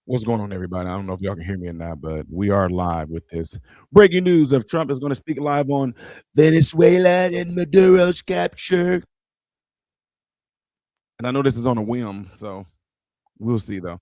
What's going on, everybody? I don't know if y'all can hear me or not, but we are live with this breaking news of Trump is going to speak live on Venezuela and Maduro's capture. And I know this is on a whim, so we'll see, though.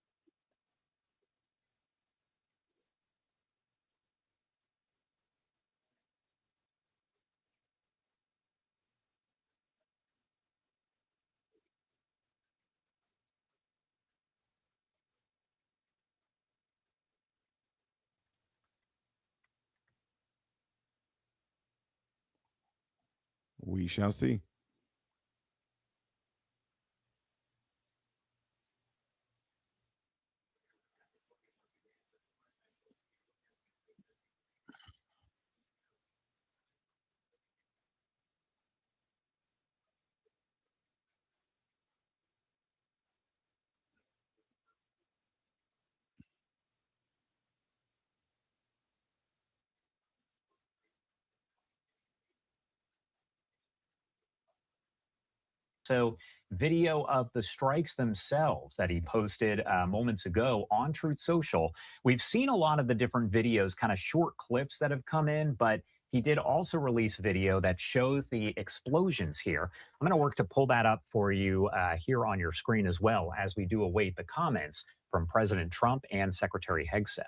We shall see. So, video of the strikes themselves that he posted moments ago on Truth Social. We've seen a lot of the different videos, kind of short clips that have come in, but he did also release video that shows the explosions here. I'm going to work to pull that up for you here on your screen as well as we do await the comments from President Trump and Secretary Hegseth.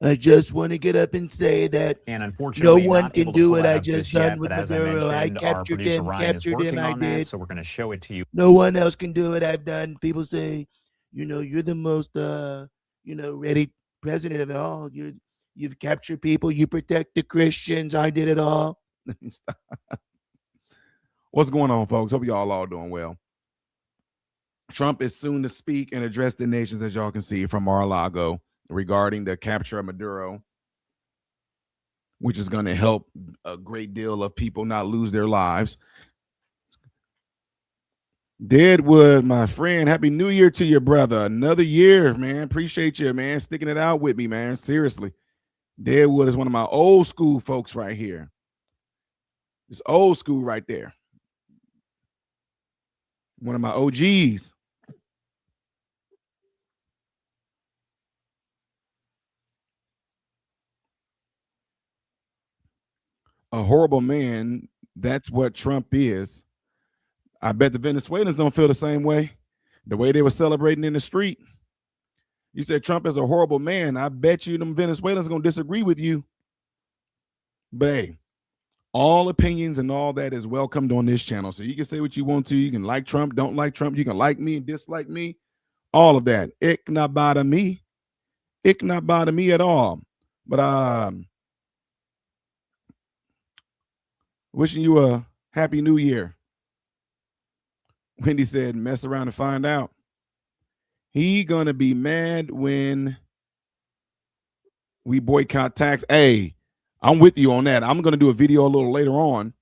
I just want to get up and say that And no unfortunately, one not can able to do pull what that I up just just done yet. with But as I Maduro. I mentioned, our captured producer him, Ryan is working I on that, did. so we're going to show it to you. No one else can do what I've done. People say, you're the most, ready president of it all. You've captured people. You protect the Christians. I did it all. What's going on, folks? Hope y'all all doing well. Trump is soon to speak and address the nations, as y'all can see from Mar-a-Lago, regarding the capture of Maduro, which is going to help a great deal of people not lose their lives. Deadwood, my friend, happy new year to your brother. Another year, man. Appreciate you, man, sticking it out with me, man. Seriously. Deadwood is one of my old school folks right here. It's old school right there. One of my OGs. A horrible man. That's what Trump is. I bet the Venezuelans don't feel the same way. The way they were celebrating in the street. You said Trump is a horrible man. I bet you them Venezuelans gonna disagree with you. But hey, all opinions and all that is welcomed on this channel. So you can say what you want to. You can like Trump, don't like Trump. You can like me and dislike me. All of that. It not bother me. It not bother me at all. But wishing you a happy new year. Wendy said, mess around and find out. He gonna be mad when we boycott tax. Hey, I'm with you on that. I'm gonna do a video a little later on.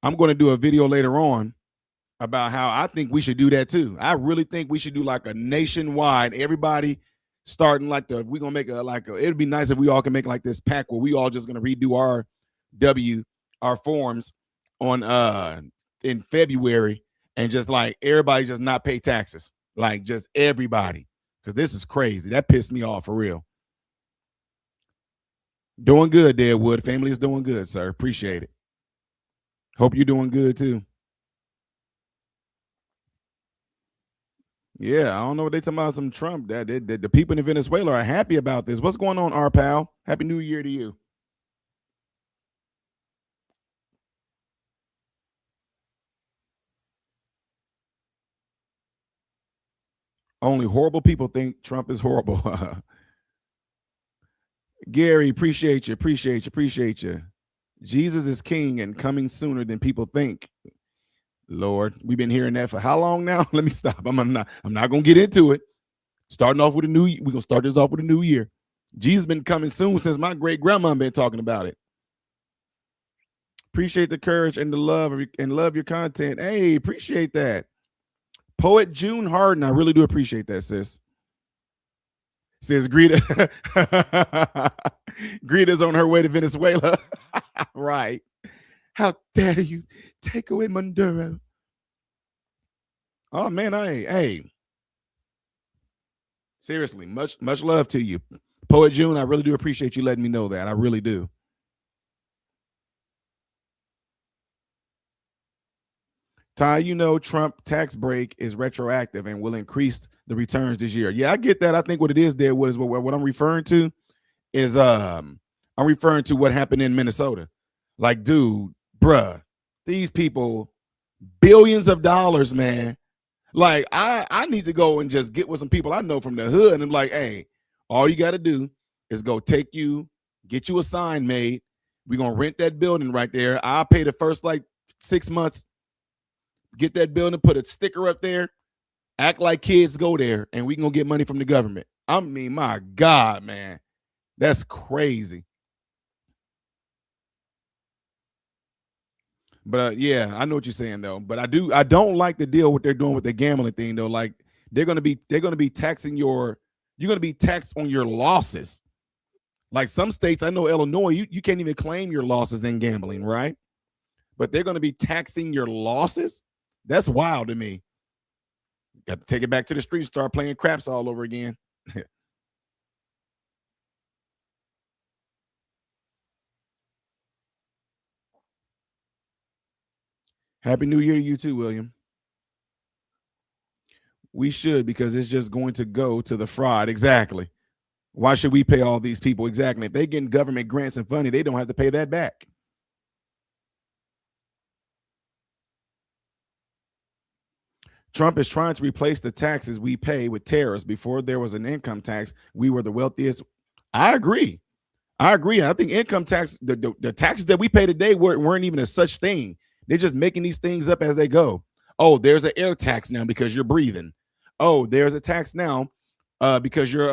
I'm gonna do a video later on about how I think we should do that too. I really think we should do like a nationwide, everybody starting like we're gonna make it'd be nice if we all can make like this pack where we all just gonna redo our forms on in February and just like everybody just not pay taxes. Like just everybody. Because this is crazy. That pissed me off for real. Doing good, Deadwood. Family is doing good, sir. Appreciate it. Hope you're doing good too. Yeah, I don't know what they talking about. Some Trump. That the people in Venezuela are happy about this. What's going on, our pal? Happy New Year to you. Only horrible people think Trump is horrible. Gary, appreciate you, appreciate you, appreciate you. Jesus is king and coming sooner than people think. Lord, we've been hearing that for how long now? Let me stop. I'm not gonna get into it. Starting off with a new, we're gonna start this off with a new year. Jesus been coming soon since my great grandma been talking about it. Appreciate the courage and the love and love your content. Hey, appreciate that. Poet June Harden, I really do appreciate that, sis. Says Greta. Greta's on her way to Venezuela. Right. How dare you take away Maduro? Oh man, hey. Seriously, much love to you. Poet June, I really do appreciate you letting me know that. I really do. Ty, you know Trump tax break is retroactive and will increase the returns this year. Yeah, I get that. I think what it is there was what I'm referring to is I'm referring to what happened in Minnesota. Like, dude, bruh, these people, billions of dollars, man. Like, I need to go and just get with some people I know from the hood and like, hey, all you got to do is go get you a sign made. We're gonna rent that building right there. I'll pay the first like 6 months. Get that building, put a sticker up there, act like kids go there, and we can go get money from the government. I mean, my God, man, that's crazy. But yeah, I know what you're saying though. But I don't like the deal what they're doing with the gambling thing though. Like they're gonna be taxing you're gonna be taxed on your losses. Like some states, I know Illinois, you can't even claim your losses in gambling, right? But they're gonna be taxing your losses. That's wild to me. Got to take it back to the streets, start playing craps all over again. Happy New Year to you too, William. We should, because it's just going to go to the fraud. Exactly. Why should we pay all these people? Exactly. If they get government grants and funding, they don't have to pay that back. Trump is trying to replace the taxes we pay with tariffs. Before there was an income tax, we were the wealthiest. I agree. I think income tax, the taxes that we pay today weren't even a such thing. They're just making these things up as they go. Oh, there's an air tax now because you're breathing. Oh, there's a tax now because you're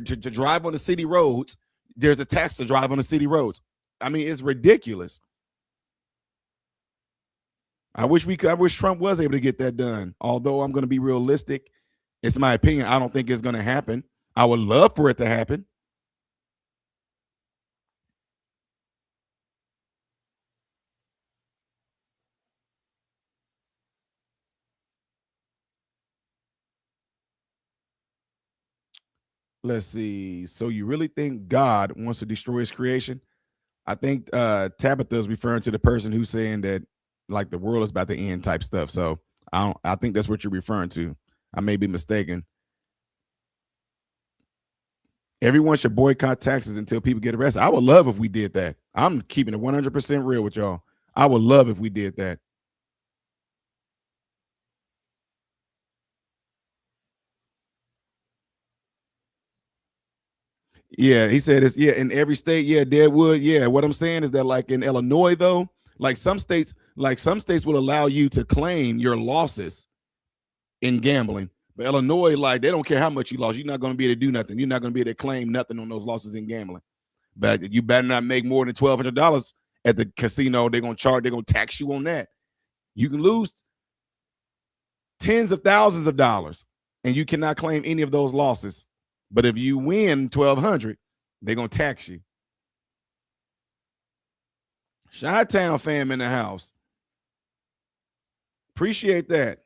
to drive on the city roads. There's a tax to drive on the city roads. I mean, it's ridiculous. I wish Trump was able to get that done. Although I'm going to be realistic, it's my opinion. I don't think it's going to happen. I would love for it to happen. Let's see. So you really think God wants to destroy his creation? I think Tabitha is referring to the person who's saying that like the world is about to end type stuff. So I think that's what you're referring to. I may be mistaken. Everyone should boycott taxes until people get arrested. I would love if we did that. I'm keeping it 100% real with y'all. I would love if we did that. Yeah, he said it's in every state. Yeah, Deadwood. Yeah, what I'm saying is that like in Illinois though, like some states will allow you to claim your losses in gambling. But Illinois, like they don't care how much you lost, you're not going to be able to do nothing. You're not going to be able to claim nothing on those losses in gambling. But you better not make more than $1,200 at the casino. They're going to tax you on that. You can lose tens of thousands of dollars, and you cannot claim any of those losses. But if you win 1,200, they're going to tax you. Chi-Town fam in the house. Appreciate that.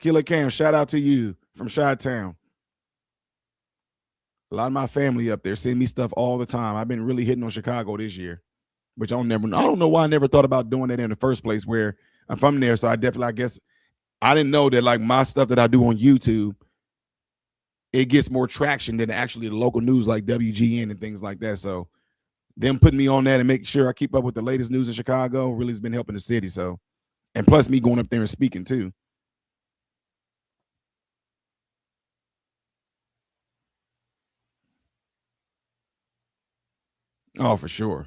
Killer Cam, shout out to you from Chi-Town. A lot of my family up there send me stuff all the time. I've been really hitting on Chicago this year, which I don't know why I never thought about doing that in the first place, where I'm from there. So I guess I didn't know that like my stuff that I do on YouTube, it gets more traction than actually the local news like WGN and things like that. So them putting me on that and making sure I keep up with the latest news in Chicago really has been helping the city. So, and plus me going up there and speaking too. Oh, for sure.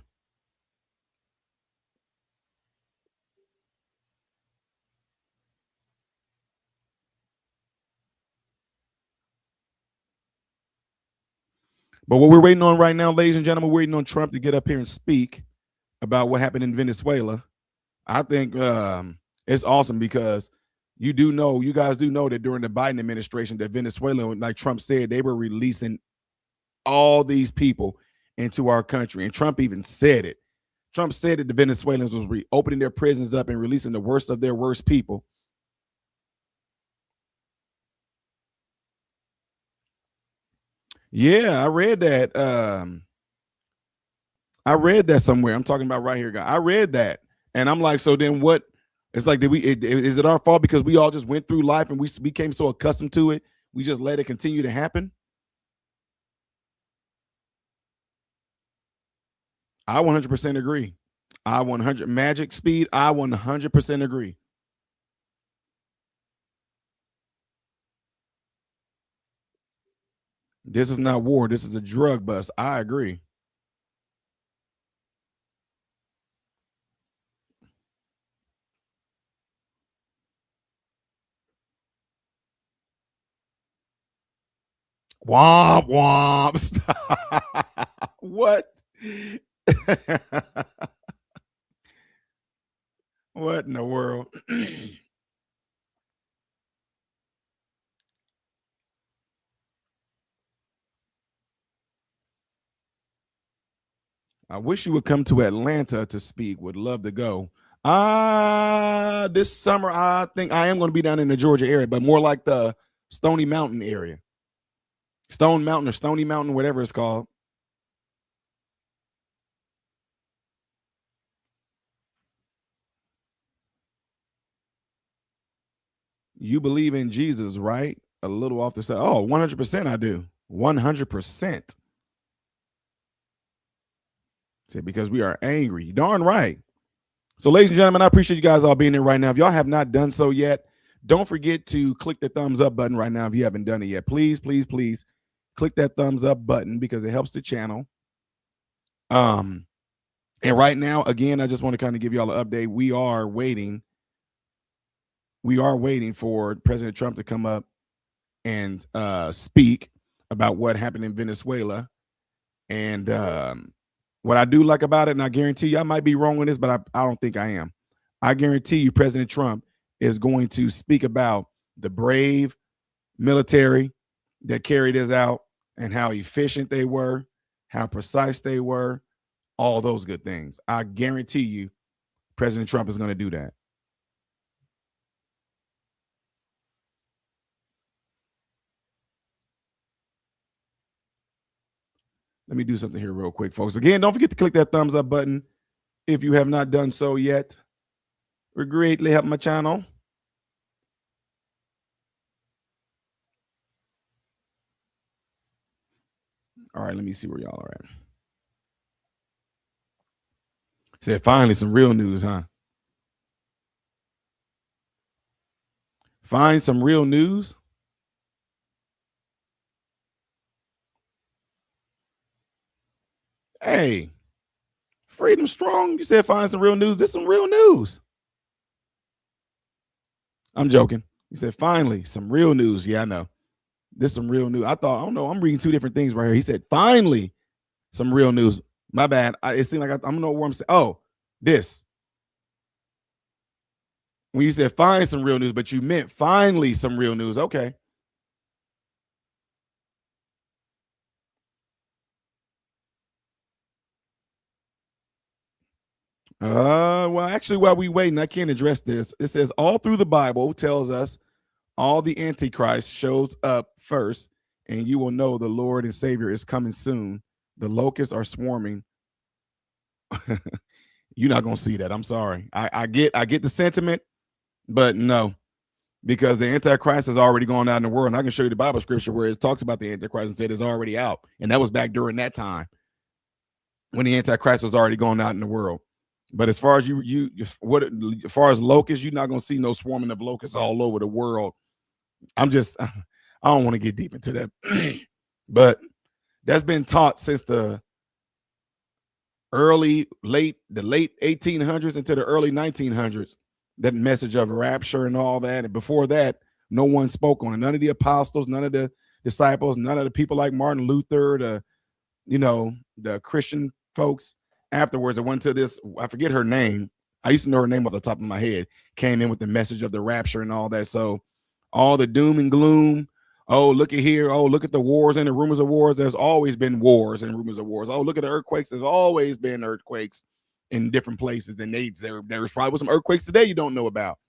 But what we're waiting on right now, ladies and gentlemen, we're waiting on Trump to get up here and speak about what happened in Venezuela. I think it's awesome because you guys do know that during the Biden administration, that Venezuela, like Trump said, they were releasing all these people into our country. And Trump even said it. Trump said that the Venezuelans was opening their prisons up and releasing the worst of their worst people. Yeah, I read that. I read that somewhere. I'm talking about right here, guy. I read that, and I'm like, so then what? It's like, is it our fault because we all just went through life and we became so accustomed to it, we just let it continue to happen? I 100% agree. I 100 Magic Speed. I 100% agree. This is not war. This is a drug bust. I agree. Womp womp. What? What in the world? I wish you would come to Atlanta to speak. Would love to go. This summer, I think I am going to be down in the Georgia area, but more like the Stony Mountain area. Stone Mountain or Stony Mountain, whatever it's called. You believe in Jesus, right? A little off the side. Oh, 100% I do. 100%. Say, because we are angry. Darn right. So, ladies and gentlemen, I appreciate you guys all being here right now. If y'all have not done so yet, don't forget to click the thumbs up button right now if you haven't done it yet. Please, please, please click that thumbs up button because it helps the channel. And right now, again, I just want to kind of give y'all an update. We are waiting for President Trump to come up and speak about what happened in Venezuela. And what I do like about it, and I guarantee you I might be wrong on this, but I don't think I am. I guarantee you President Trump is going to speak about the brave military that carried us out and how efficient they were, how precise they were, all those good things. I guarantee you President Trump is going to do that. Let me do something here real quick, folks. Again, don't forget to click that thumbs up button if you have not done so yet. It would greatly help my channel. All right, let me see where y'all are at. Said finally some real news, huh? Find some real news. Hey, Freedom Strong, you said find some real news. This is some real news. I'm joking. You said finally some real news. Yeah, I know. This is some real news. I thought, I don't know, I'm reading two different things right here. He said finally some real news. My bad. It seemed like I don't know what I'm saying. Oh, this. When you said find some real news, but you meant finally some real news. Okay. Well, actually, while we waiting, I can't address this. It says all through the Bible tells us all the Antichrist shows up first, and you will know the Lord and Savior is coming soon. The locusts are swarming. You're not gonna see that. I'm sorry. I get the sentiment, but no, because the Antichrist has already gone out in the world. And I can show you the Bible scripture where it talks about the Antichrist and said it's already out, and that was back during that time when the Antichrist was already going out in the world. But as far as as far as locusts, you're not gonna see no swarming of locusts all over the world. I don't want to get deep into that, but that's been taught since the late 1800s into the early 1900s. That message of rapture and all that, and before that, no one spoke on it. None of the apostles, none of the disciples, none of the people like Martin Luther, the Christian folks. Afterwards, I went to this, I forget her name. I used to know her name off the top of my head, came in with the message of the rapture and all that. So all the doom and gloom. Oh, look at here. Oh, look at the wars and the rumors of wars. There's always been wars and rumors of wars. Oh, look at the earthquakes. There's always been earthquakes in different places. And there's probably some earthquakes today you don't know about.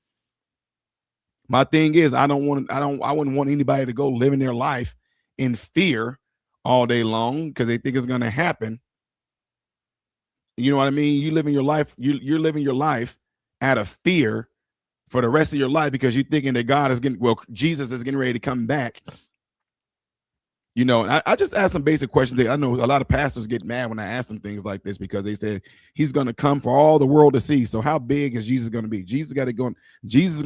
My thing is, I wouldn't want anybody to go living their life in fear all day long because they think it's going to happen. You know what I mean? You living your life, you're living your life out of fear for the rest of your life because you're thinking that Jesus is getting ready to come back. You know, and I just asked some basic questions. I know a lot of pastors get mad when I ask them things like this because they said he's going to come for all the world to see. So how big is Jesus going to be? Jesus is going to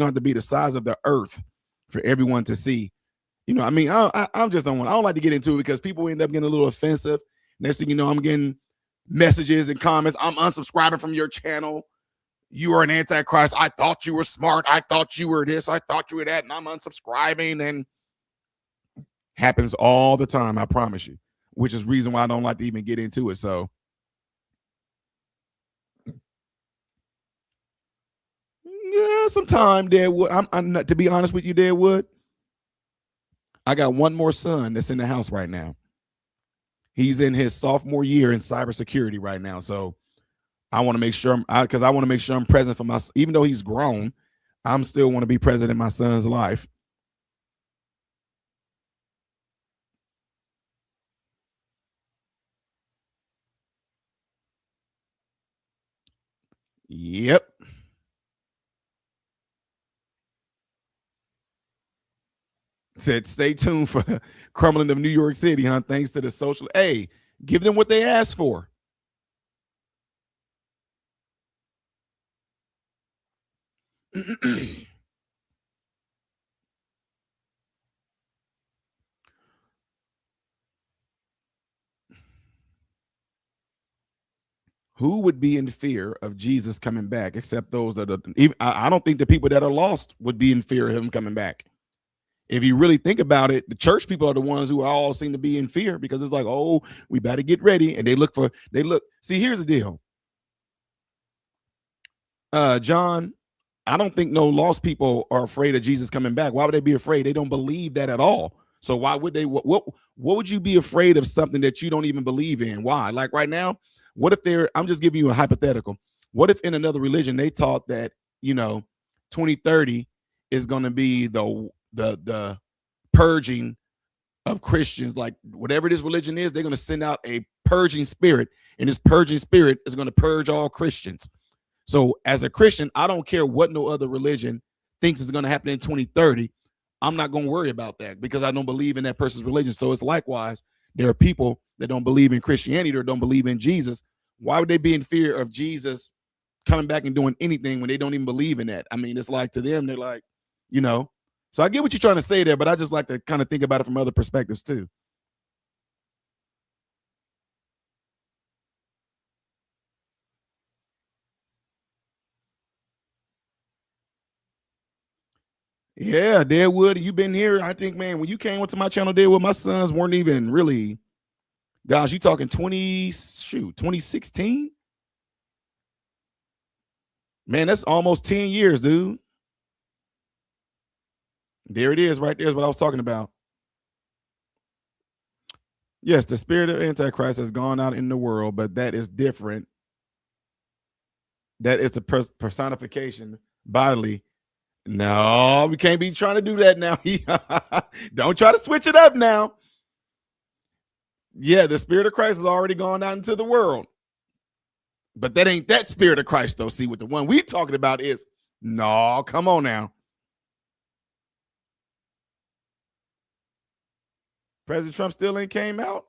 have to be the size of the earth for everyone to see. You know, I mean, I don't like to get into it because people end up getting a little offensive. Next thing you know, I'm getting messages and comments. I'm unsubscribing from your channel. You are an antichrist. I thought you were smart. I thought you were this. I thought you were that. And I'm unsubscribing. And happens all the time, I promise you, which is reason why I don't like to even get into it. So yeah, sometime Deadwood. I'm not, to be honest with you, Deadwood, I got one more son that's in the house right now. He's in his sophomore year in cybersecurity right now. So I want to make sure because I want to make sure I'm present for even though he's grown, I'm still want to be present in my son's life. Yep. Said stay tuned for the crumbling of New York City, huh? Thanks to the social. Hey, give them what they asked for. Who would be in fear of Jesus coming back except those that are even, I don't think the people that are lost would be in fear of him coming back. If you really think about it, the church people are the ones who all seem to be in fear because it's like, oh, we better get ready. And see, here's the deal. John, I don't think no lost people are afraid of Jesus coming back. Why would they be afraid? They don't believe that at all. So why would they, what would you be afraid of something that you don't even believe in? Why? Like right now, what if I'm just giving you a hypothetical. What if in another religion, they taught that, 2030 is going to be the purging of Christians, like whatever this religion is, they're going to send out a purging spirit, and this purging spirit is going to purge all Christians. So as a Christian, I don't care what no other religion thinks is going to happen in 2030. I'm not going to worry about that because I don't believe in that person's religion. So it's likewise, there are people that don't believe in Christianity or don't believe in Jesus. Why would they be in fear of Jesus coming back and doing anything when they don't even believe in that? I mean, it's like to them, they're like, so I get what you're trying to say there, but I just like to kind of think about it from other perspectives too. Yeah, Deadwood, you've been here. I think, man, when you came onto my channel, Deadwood, my sons weren't even really, gosh, you talking 2016? Man, that's almost 10 years, dude. There it is, right there is what I was talking about. Yes, the spirit of Antichrist has gone out in the world, but that is different. That is the personification bodily. No, we can't be trying to do that now. Don't try to switch it up now. Yeah, the spirit of Christ has already gone out into the world. But that ain't that spirit of Christ, though. See, what the one we talking about is, no, come on now. President Trump still ain't came out.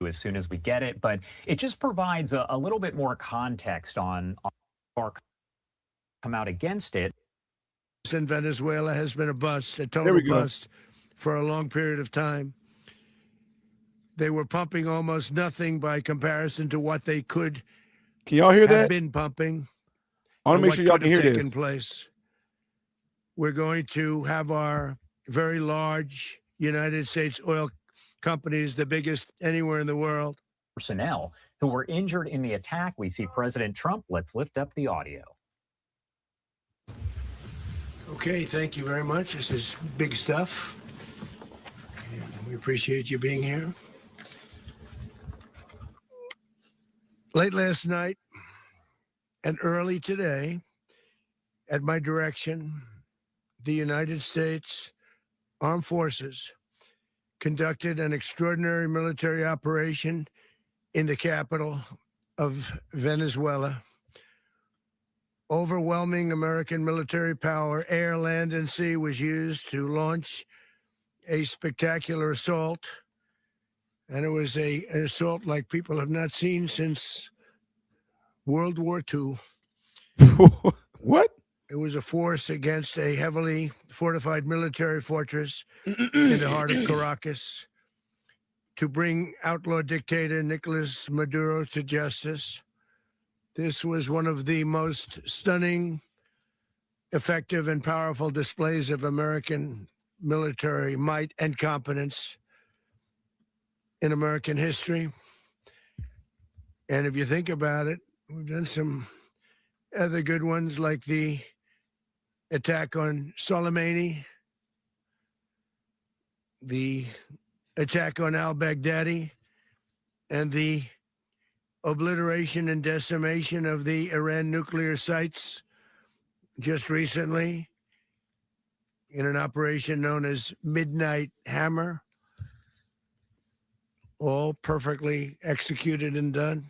As soon as we get it, but it just provides a little bit more context on our come out against it. In Venezuela has been a bust, a total bust for a long period of time. They were pumping almost nothing by comparison to what they could. Can y'all hear that? Have been pumping. I want to make sure y'all can hear this. Place. We're going to have our very large United States oil companies, the biggest anywhere in the world. Personnel who were injured in the attack. We see President Trump. Let's lift up the audio. Okay, thank you very much. This is big stuff. We appreciate you being here. Late last night and early today, at my direction, the United States Armed Forces conducted an extraordinary military operation in the capital of Venezuela. Overwhelming American military power, air, land, and sea, was used to launch a spectacular assault. And it was an assault like people have not seen since World War II. What? It was a force against a heavily fortified military fortress in the heart of Caracas to bring outlaw dictator Nicolas Maduro to justice. This was one of the most stunning, effective, and powerful displays of American military might and competence in American history. And if you think about it, we've done some other good ones, like the attack on Soleimani, the attack on al-Baghdadi, and the obliteration and decimation of the Iran nuclear sites just recently in an operation known as Midnight Hammer. All perfectly executed and done.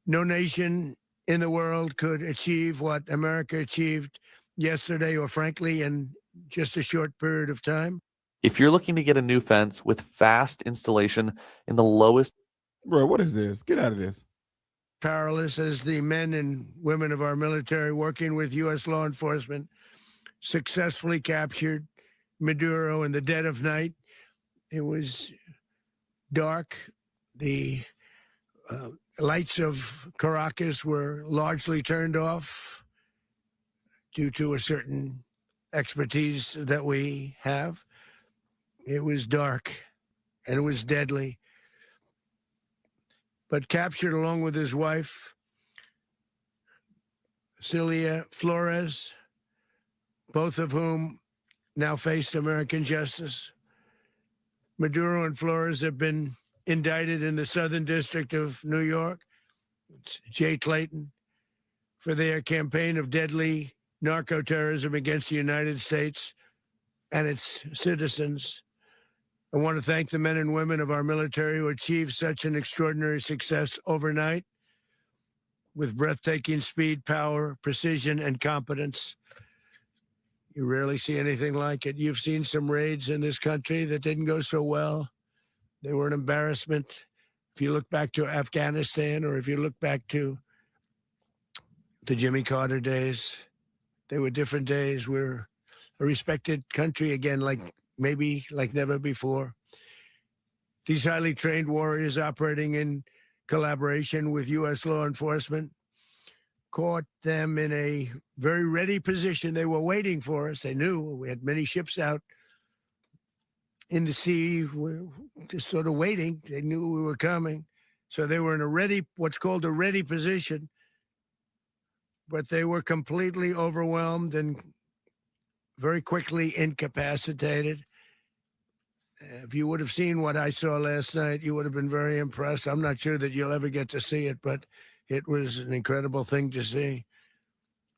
No nation in the world could achieve what America achieved yesterday, or frankly, in just a short period of time. If you're looking to get a new fence with fast installation in the lowest... Bro, what is this? Get out of this. Powerless as the men and women of our military, working with U.S. law enforcement, successfully captured Maduro in the dead of night. It was dark. The lights of Caracas were largely turned off due to a certain expertise that we have. It was dark and it was deadly. But captured along with his wife, Celia Flores, both of whom now face American justice. Maduro and Flores have been indicted in the Southern District of New York, it's Jay Clayton, for their campaign of deadly narco-terrorism against the United States and its citizens. I want to thank the men and women of our military who achieved such an extraordinary success overnight with breathtaking speed, power, precision, and competence. You rarely see anything like it. You've seen some raids in this country that didn't go so well. They were an embarrassment. If you look back to Afghanistan, or if you look back to the Jimmy Carter days, they were different days. We're a respected country again, like never before. These highly trained warriors, operating in collaboration with U.S. law enforcement, caught them in a very ready position. They were waiting for us. They knew we had many ships out in the sea. We're just sort of waiting. They knew we were coming. So they were in what's called a ready position. But they were completely overwhelmed and very quickly incapacitated. If you would have seen what I saw last night, you would have been very impressed. I'm not sure that you'll ever get to see it, but it was an incredible thing to see.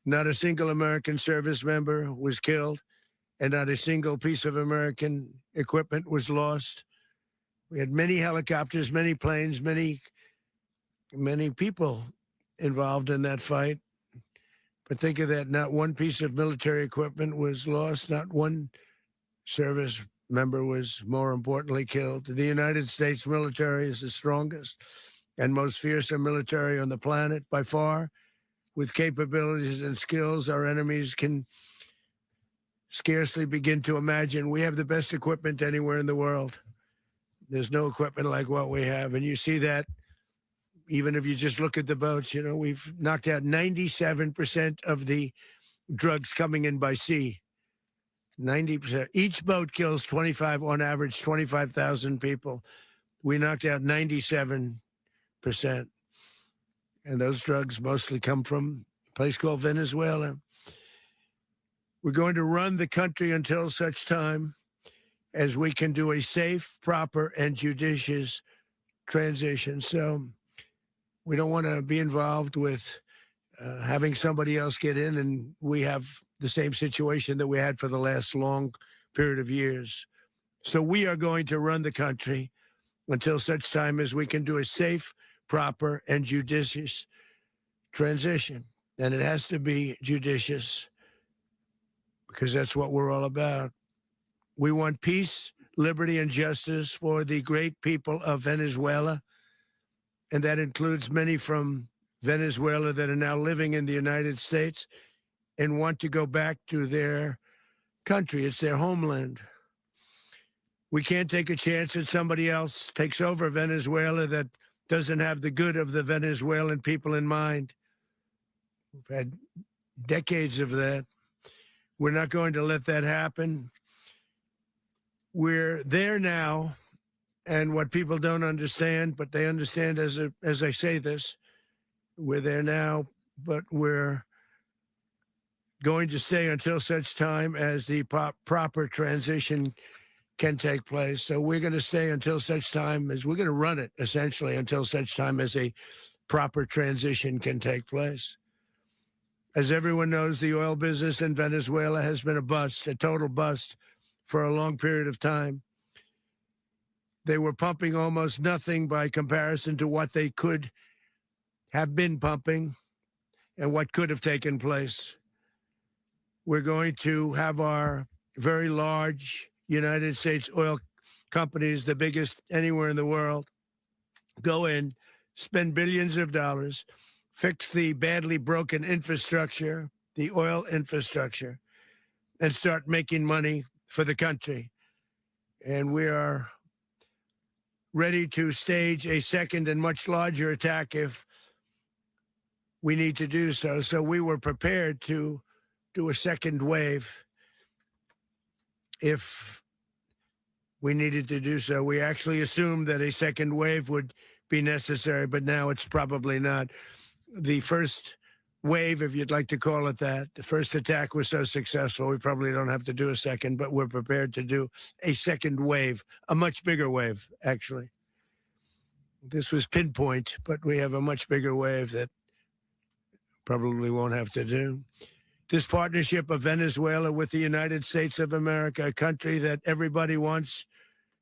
Not a single American service member was killed, and not a single piece of American equipment was lost. We had many helicopters, many planes, many people involved in that fight. But think of that, not one piece of military equipment was lost, not one service member was, more importantly, killed. The United States military is the strongest and most fearsome military on the planet by far, with capabilities and skills our enemies can scarcely begin to imagine. We have the best equipment anywhere in the world. There's no equipment like what we have. And you see that even if you just look at the boats. You know, we've knocked out 97% of the drugs coming in by sea. 90%. Each boat kills on average, 25,000 people. We knocked out 97%. And those drugs mostly come from a place called Venezuela. We're going to run the country until such time as we can do a safe, proper, and judicious transition. So we don't want to be involved with having somebody else get in, and we have the same situation that we had for the last long period of years. So we are going to run the country until such time as we can do a safe, proper, and judicious transition. And it has to be judicious because that's what we're all about. We want peace, liberty, and justice for the great people of Venezuela. And that includes many from Venezuela that are now living in the United States and want to go back to their country. It's their homeland. We can't take a chance that somebody else takes over Venezuela that doesn't have the good of the Venezuelan people in mind. We've had decades of that. We're not going to let that happen. We're there now, and what people don't understand, but they understand as I say this, we're there now, but we're going to stay until such time as the proper transition can take place. So we're going to stay until such time as we're going to run it, essentially, until such time as a proper transition can take place. As everyone knows, the oil business in Venezuela has been a bust, a total bust, for a long period of time. They were pumping almost nothing by comparison to what they could have been pumping and what could have taken place. We're going to have our very large United States oil companies, the biggest anywhere in the world, go in, spend billions of dollars, fix the badly broken infrastructure, the oil infrastructure, and start making money for the country. And we are ready to stage a second and much larger attack if we need to do so. So we were prepared to do a second wave if we needed to do so. We actually assumed that a second wave would be necessary, but now it's probably not. The first wave, if you'd like to call it that, the first attack was so successful, we probably don't have to do a second, but we're prepared to do a second wave, a much bigger wave, actually. This was pinpoint, but we have a much bigger wave that probably won't have to do. This partnership of Venezuela with the United States of America, a country that everybody wants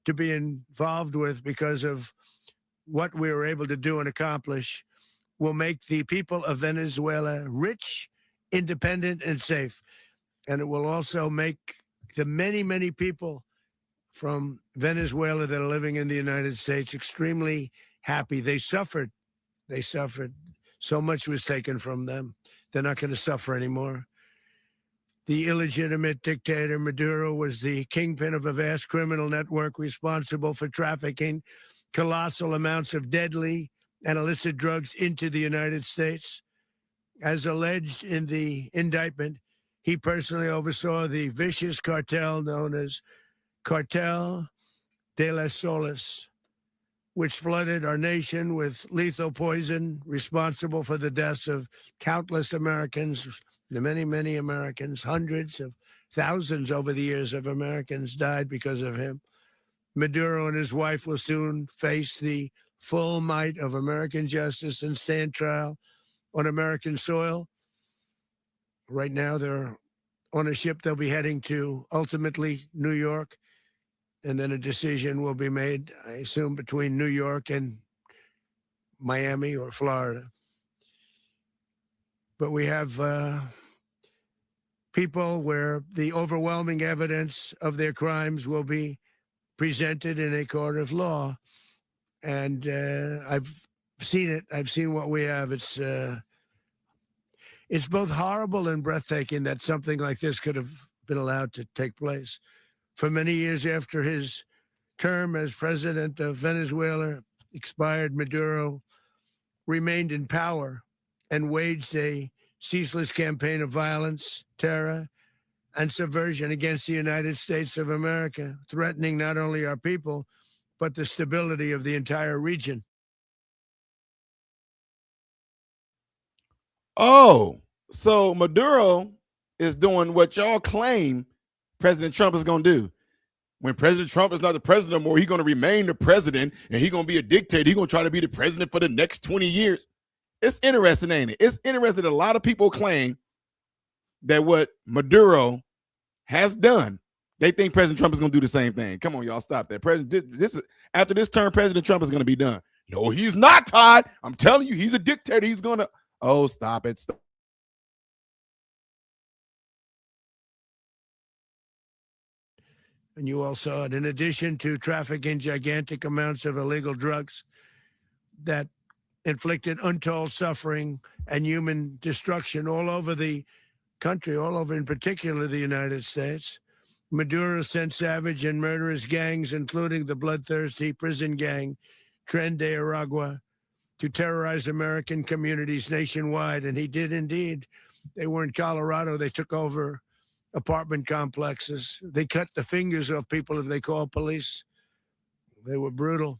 to be involved with because of what we were able to do and accomplish, will make the people of Venezuela rich, independent, and safe. And it will also make the many, many people from Venezuela that are living in the United States extremely happy. They suffered. They suffered. So much was taken from them. They're not going to suffer anymore. The illegitimate dictator Maduro was the kingpin of a vast criminal network responsible for trafficking colossal amounts of deadly and illicit drugs into the United States. As alleged in the indictment, he personally oversaw the vicious cartel known as Cartel de las Solas, which flooded our nation with lethal poison, responsible for the deaths of countless Americans, the many, many Americans. Hundreds of thousands over the years of Americans died because of him. Maduro and his wife will soon face the full might of American justice and stand trial on American soil. Right now, they're on a ship. They'll be heading to, ultimately, New York. And then a decision will be made, I assume, between New York and Miami or Florida. But we have people where the overwhelming evidence of their crimes will be presented in a court of law. And I've seen it. I've seen what we have. It's both horrible and breathtaking that something like this could have been allowed to take place. For many years after his term as president of Venezuela expired, Maduro remained in power and waged a ceaseless campaign of violence, terror, and subversion against the United States of America, threatening not only our people, but the stability of the entire region. Oh, so Maduro is doing what y'all claim President Trump is going to do. When President Trump is not the president anymore, he's going to remain the president, and he's going to be a dictator. He's going to try to be the president for the next 20 years. It's interesting, ain't it? It's interesting that a lot of people claim that what Maduro has done, they think President Trump is going to do the same thing. Come on, y'all, stop that. After this term, President Trump is going to be done. No, he's not, Todd. I'm telling you, he's a dictator. He's going to. Oh, stop it. Stop. And you all saw it. In addition to trafficking gigantic amounts of illegal drugs that inflicted untold suffering and human destruction all over the country, all over, in particular, the United States, Maduro sent savage and murderous gangs, including the bloodthirsty prison gang, Tren de Aragua, to terrorize American communities nationwide. And he did indeed. They were in Colorado. They took over apartment complexes. They cut the fingers off people if they called police. They were brutal,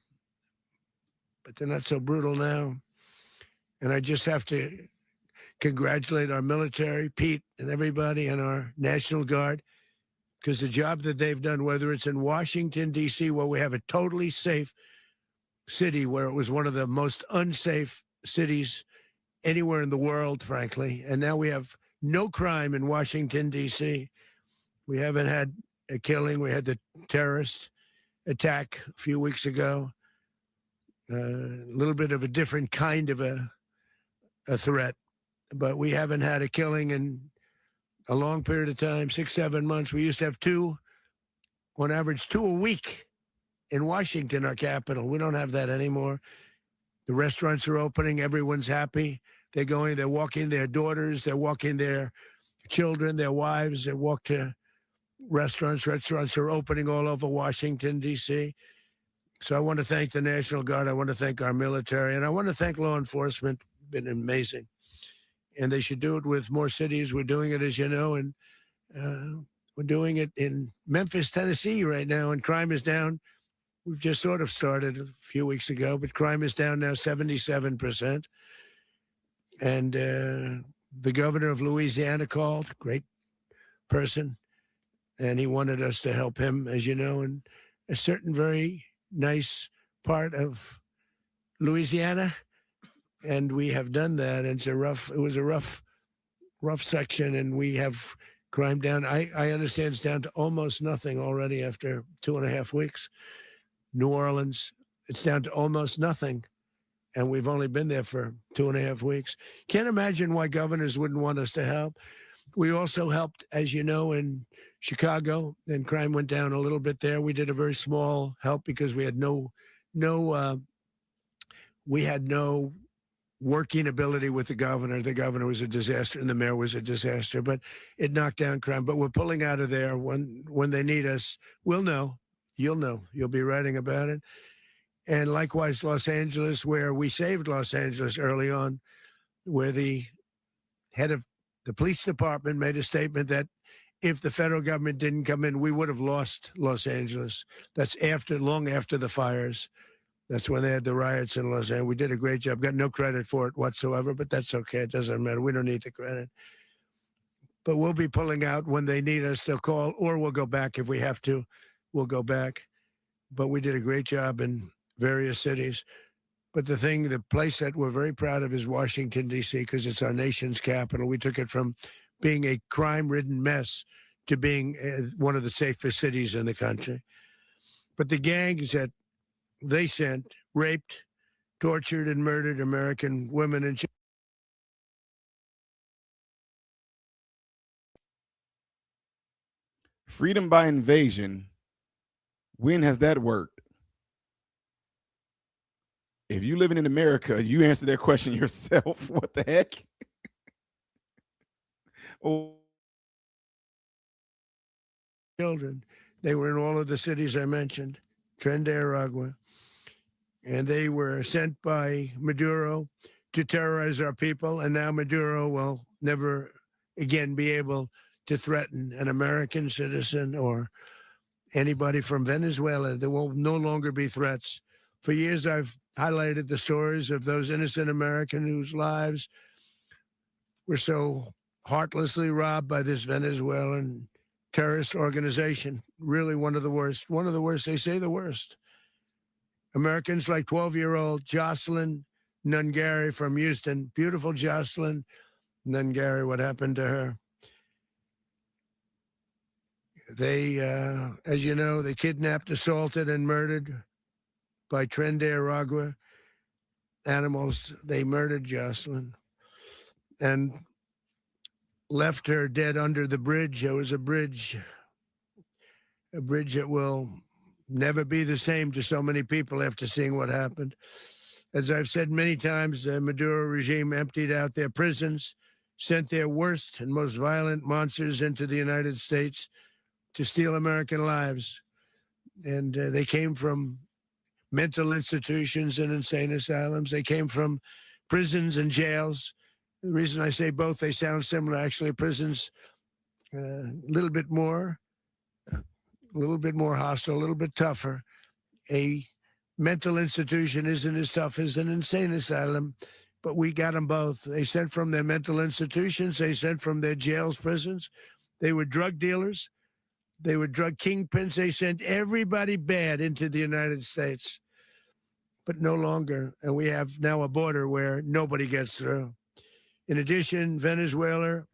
but they're not so brutal now. And I just have to congratulate our military, Pete and everybody, and our National Guard, because the job that they've done, whether it's in Washington, D.C., where we have a totally safe city, where it was one of the most unsafe cities anywhere in the world, frankly, and now we have no crime in Washington, D.C. We haven't had a killing. We had the terrorist attack a few weeks ago. A little bit of a different kind of a threat, but we haven't had a killing in a long period of time, 6-7 months. We used to have on average, 2 a week in Washington, our capital. We don't have that anymore. The restaurants are opening. Everyone's happy. They're walking their daughters. They're walking their children, their wives. They walk to restaurants. Restaurants are opening all over Washington, D.C. So I want to thank the National Guard. I want to thank our military. And I want to thank law enforcement. Been amazing. And they should do it with more cities. We're doing it, as you know, and we're doing it in Memphis, Tennessee right now, and crime is down. We've just sort of started a few weeks ago, but crime is down now 77%. And the governor of Louisiana called, great person, and he wanted us to help him, as you know, in a certain very nice part of Louisiana. And we have done that. And it was a rough section, and we have crime down. I understand it's down to almost nothing already after 2.5 weeks. New Orleans, it's down to almost nothing. And we've only been there for 2.5 weeks. Can't imagine why governors wouldn't want us to help. We also helped, as you know, in Chicago, and crime went down a little bit there. We did a very small help because we had no working ability with the governor. The governor was a disaster and the mayor was a disaster, but it knocked down crime. But we're pulling out of there. When they need us, we'll know. You'll know. You'll be writing about it. And likewise, Los Angeles, where we saved Los Angeles early on, where the head of the police department made a statement that if the federal government didn't come in, we would have lost Los Angeles. That's long after the fires. That's when they had the riots in Los Angeles. We did a great job. Got no credit for it whatsoever, but that's okay. It doesn't matter. We don't need the credit. But we'll be pulling out when they need us. They'll call, or we'll go back if we have to. We'll go back. But we did a great job in various cities. But the place that we're very proud of is Washington, D.C., because it's our nation's capital. We took it from being a crime-ridden mess to being one of the safest cities in the country. But the gangs that they sent raped, tortured, and murdered American women and children. Freedom by invasion. When has that worked? If you living in America, you answer that question yourself. What the heck? Oh. Children. They were in all of the cities I mentioned, Tren de Aragua. And they were sent by Maduro to terrorize our people. And now Maduro will never again be able to threaten an American citizen or anybody from Venezuela. There will no longer be threats. For years, I've highlighted the stories of those innocent Americans whose lives were so heartlessly robbed by this Venezuelan terrorist organization. Really one of the worst. One of the worst. They say the worst. Americans like 12-year-old Jocelyn Nungary from Houston. Beautiful Jocelyn Nungary. What happened to her? They, as you know, they kidnapped, assaulted, and murdered by Tren de Aragua animals. They murdered Jocelyn and left her dead under the bridge. There was a bridge that will never be the same to so many people after seeing what happened. As I've said many times, the Maduro regime emptied out their prisons, sent their worst and most violent monsters into the United States to steal American lives. And they came from mental institutions and insane asylums. They came from prisons and jails. The reason I say both, they sound similar. Actually, prisons, a little bit more hostile, a little bit tougher. A mental institution isn't as tough as an insane asylum, but we got them both. They sent from their mental institutions. They sent from their jails, prisons. They were drug dealers. They were drug kingpins. They sent everybody bad into the United States, but no longer. And we have now a border where nobody gets through. In addition, Venezuela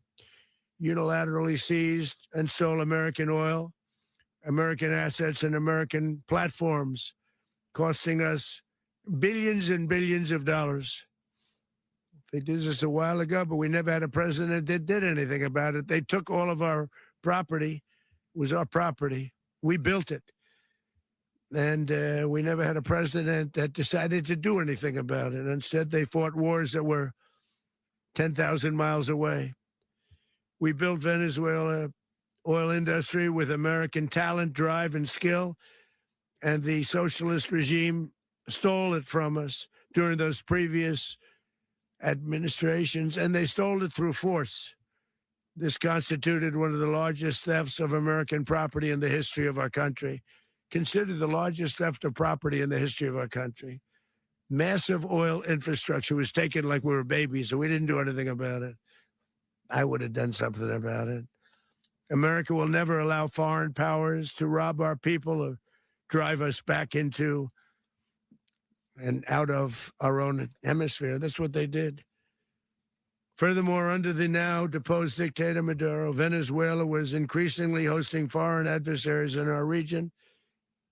unilaterally seized and stole American oil, American assets, and American platforms, costing us billions and billions of dollars. They did this a while ago, but we never had a president that did anything about it. They took all of our property. It was our property. We built it. And we never had a president that decided to do anything about it. Instead, they fought wars that were 10,000 miles away. We built Venezuela oil industry with American talent, drive, and skill, and the socialist regime stole it from us during those previous administrations, and they stole it through force. This constituted one of the largest thefts of American property in the history of our country. Considered the largest theft of property in the history of our country. Massive oil infrastructure was taken like we were babies, and we didn't do anything about it. I would have done something about it. America will never allow foreign powers to rob our people or drive us back into and out of our own hemisphere. That's what they did. Furthermore, under the now deposed dictator Maduro, Venezuela was increasingly hosting foreign adversaries in our region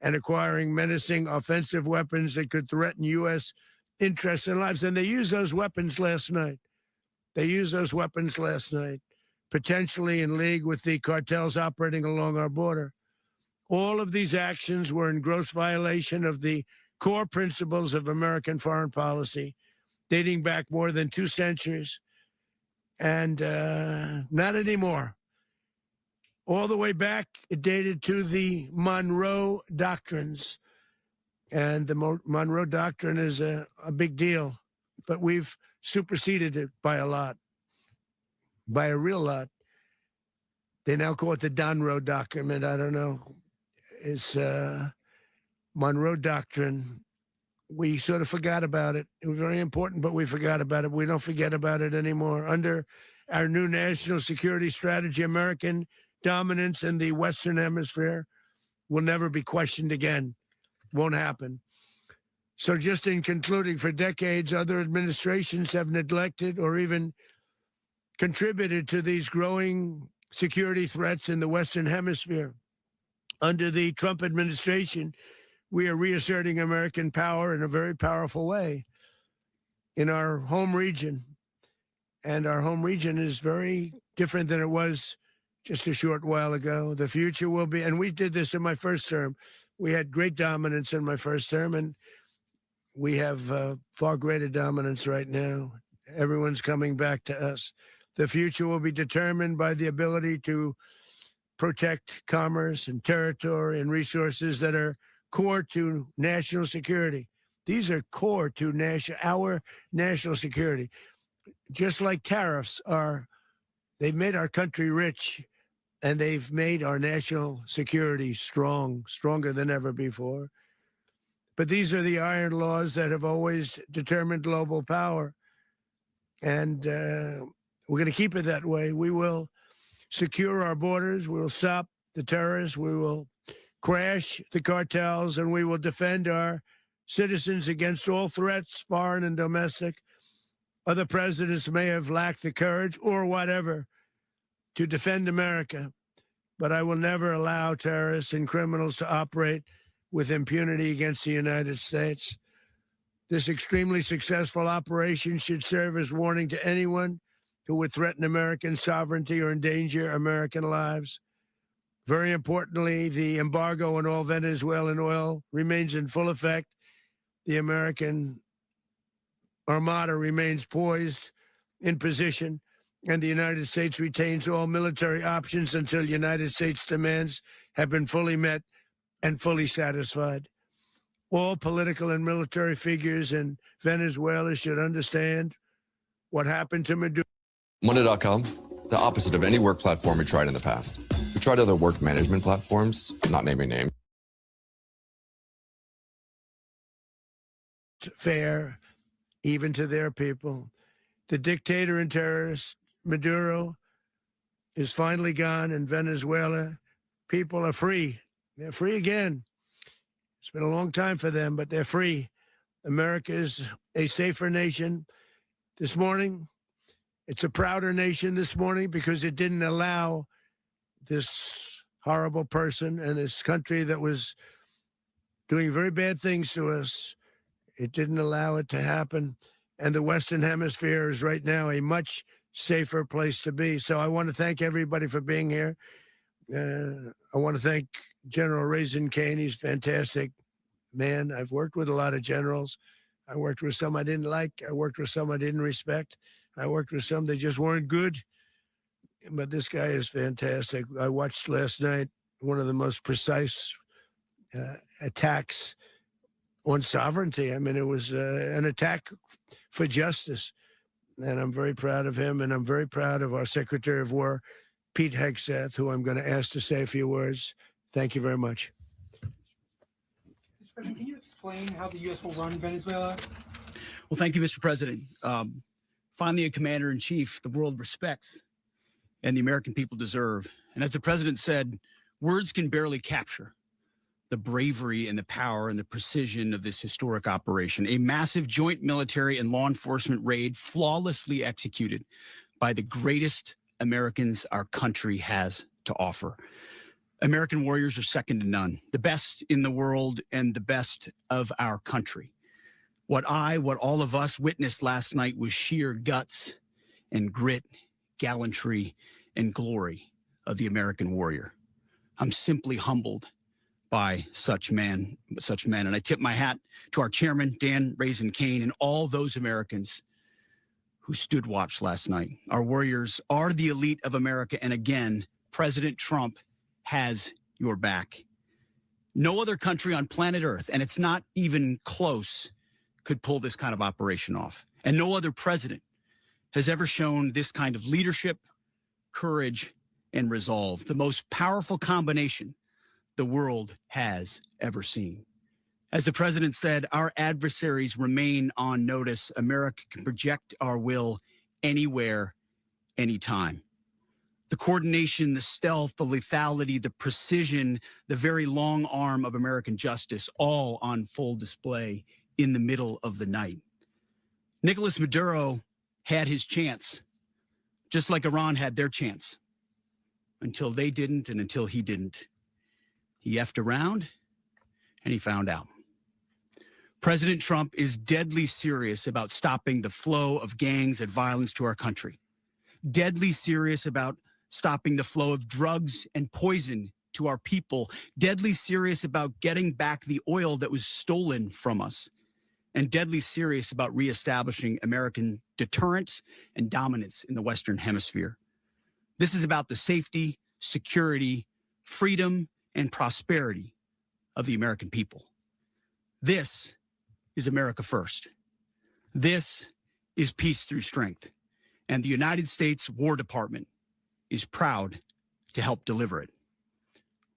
and acquiring menacing offensive weapons that could threaten U.S. interests and lives. And they used those weapons last night. Potentially in league with the cartels operating along our border. All of these actions were in gross violation of the core principles of American foreign policy, dating back more than 2 centuries. And not anymore. All the way back, it dated to the Monroe Doctrines. And the Monroe Doctrine is a big deal. But we've superseded it by a lot. By a real lot. They now call it the Monroe Document. I don't know. It's Monroe Doctrine. We sort of forgot about it. It was very important, but we forgot about it. We don't forget about it anymore. Under our new national security strategy, American dominance in the Western Hemisphere will never be questioned again. Won't happen. So just in concluding, for decades, other administrations have neglected or even contributed to these growing security threats in the Western Hemisphere. Under the Trump administration, we are reasserting American power in a very powerful way in our home region. And our home region is very different than it was just a short while ago. The future will be, and we did this in my first term. We had great dominance in my first term, and we have far greater dominance right now. Everyone's coming back to us. The future will be determined by the ability to protect commerce and territory and resources that are core to national security. These are core to our national security. Just like tariffs they've made our country rich, and they've made our national security stronger than ever before. But these are the iron laws that have always determined global power. And We're going to keep it that way. We will secure our borders. We will stop the terrorists. We will crash the cartels, and we will defend our citizens against all threats, foreign and domestic. Other presidents may have lacked the courage or whatever to defend America, but I will never allow terrorists and criminals to operate with impunity against the United States. This extremely successful operation should serve as warning to anyone who would threaten American sovereignty or endanger American lives. Very importantly, the embargo on all Venezuelan oil remains in full effect. The American Armada remains poised in position, and the United States retains all military options until United States demands have been fully met and fully satisfied. All political and military figures in Venezuela should understand what happened to Maduro. Monday.com, the opposite of any work platform we tried in the past. We tried other work management platforms, not naming names. Fair, even to their people. The dictator and terrorist, Maduro, is finally gone in Venezuela. People are free. They're free again. It's been a long time for them, but they're free. America is a safer nation. This morning, it's a prouder nation this morning because it didn't allow this horrible person and this country that was doing very bad things to us. It didn't allow it to happen. And the Western Hemisphere is right now a much safer place to be. So I want to thank everybody for being here. I want to thank General Raisin Kane. He's a fantastic man. I've worked with a lot of generals. I worked with some I didn't like. I worked with some I didn't respect. I worked with some that just weren't good. But this guy is fantastic. I watched last night one of the most precise attacks on sovereignty. I mean, it was an attack for justice. And I'm very proud of him. And I'm very proud of our Secretary of War, Pete Hegseth, who I'm going to ask to say a few words. Thank you very much. Mr. President, can you explain how the U.S. will run Venezuela? Well, thank you, Mr. President. Finally, a commander-in-chief the world respects and the American people deserve. And as the president said, words can barely capture the bravery and the power and the precision of this historic operation. A massive joint military and law enforcement raid flawlessly executed by the greatest Americans our country has to offer. American warriors are second to none, the best in the world and the best of our country. What all of us witnessed last night was sheer guts and grit, gallantry, and glory of the American warrior. I'm simply humbled by such men. And I tip my hat to our chairman, Dan Raisin Kane, and all those Americans who stood watch last night. Our warriors are the elite of America. And again, President Trump has your back. No other country on planet Earth, and it's not even close, could pull this kind of operation off. And no other president has ever shown this kind of leadership, courage, and resolve. The most powerful combination the world has ever seen. As the president said, our adversaries remain on notice. America can project our will anywhere, anytime. The coordination, the stealth, the lethality, the precision, the very long arm of American justice, all on full display in the middle of the night. Nicolas Maduro had his chance, just like Iran had their chance, until they didn't and until he didn't. He effed around and he found out. President Trump is deadly serious about stopping the flow of gangs and violence to our country. Deadly serious about stopping the flow of drugs and poison to our people. Deadly serious about getting back the oil that was stolen from us. And deadly serious about reestablishing American deterrence and dominance in the Western Hemisphere. This is about the safety, security, freedom, and prosperity of the American people. This is America first. This is peace through strength. And the United States War Department is proud to help deliver it.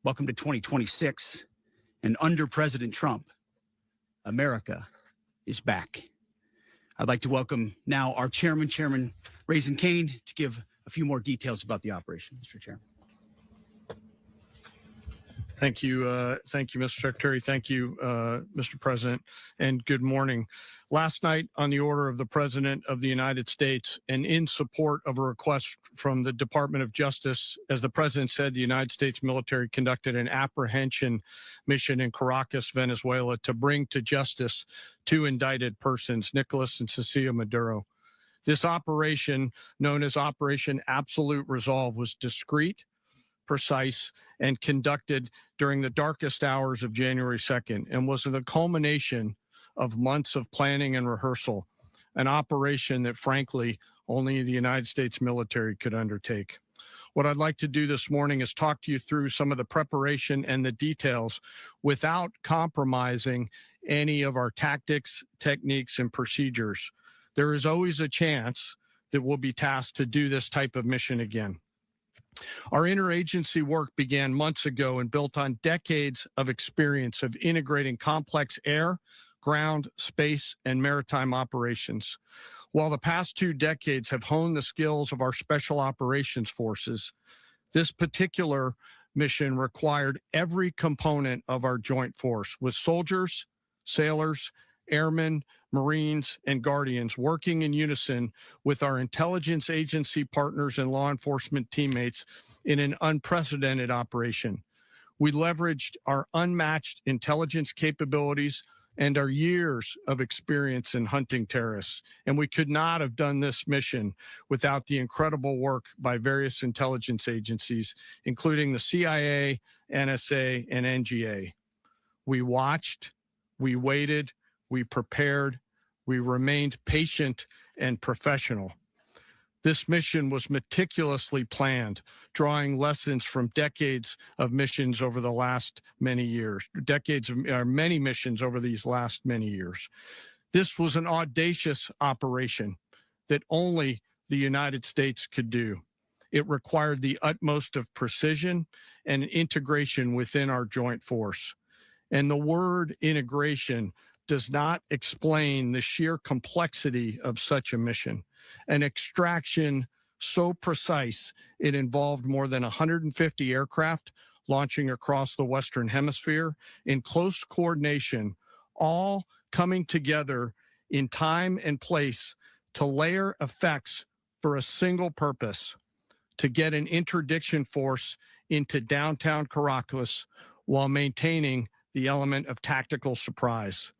Welcome to 2026. And under President Trump, America is back. I'd like to welcome now our Chairman Raising Cane to give a few more details about the operation, Mr. Chairman. Thank you, Mr. Secretary. Thank you, Mr. President, and good morning. Last night, on the order of the President of the United States and in support of a request from the Department of Justice, as the President said, the United States military conducted an apprehension mission in Caracas, Venezuela, to bring to justice two indicted persons, Nicolas and Cecilia Maduro. This operation, known as Operation Absolute Resolve, was discreet, precise, and conducted during the darkest hours of January 2nd and was the culmination of months of planning and rehearsal, an operation that, frankly, only the United States military could undertake. What I'd like to do this morning is talk to you through some of the preparation and the details without compromising any of our tactics, techniques, and procedures. There is always a chance that we'll be tasked to do this type of mission again. Our interagency work began months ago and built on decades of experience of integrating complex air, ground, space, and maritime operations. While the past 2 decades have honed the skills of our special operations forces, this particular mission required every component of our joint force, with soldiers, sailors, airmen, Marines, and Guardians working in unison with our intelligence agency partners and law enforcement teammates in an unprecedented operation. We leveraged our unmatched intelligence capabilities and our years of experience in hunting terrorists, and we could not have done this mission without the incredible work by various intelligence agencies, including the CIA, NSA, and NGA. We watched, we waited, we prepared, we remained patient and professional. This mission was meticulously planned, drawing lessons from decades of missions over the last many years, many missions over these last many years. This was an audacious operation that only the United States could do. It required the utmost of precision and integration within our joint force. And the word integration does not explain the sheer complexity of such a mission. An extraction so precise, it involved more than 150 aircraft launching across the Western Hemisphere in close coordination, all coming together in time and place to layer effects for a single purpose: to get an interdiction force into downtown Caracas while maintaining the element of tactical surprise.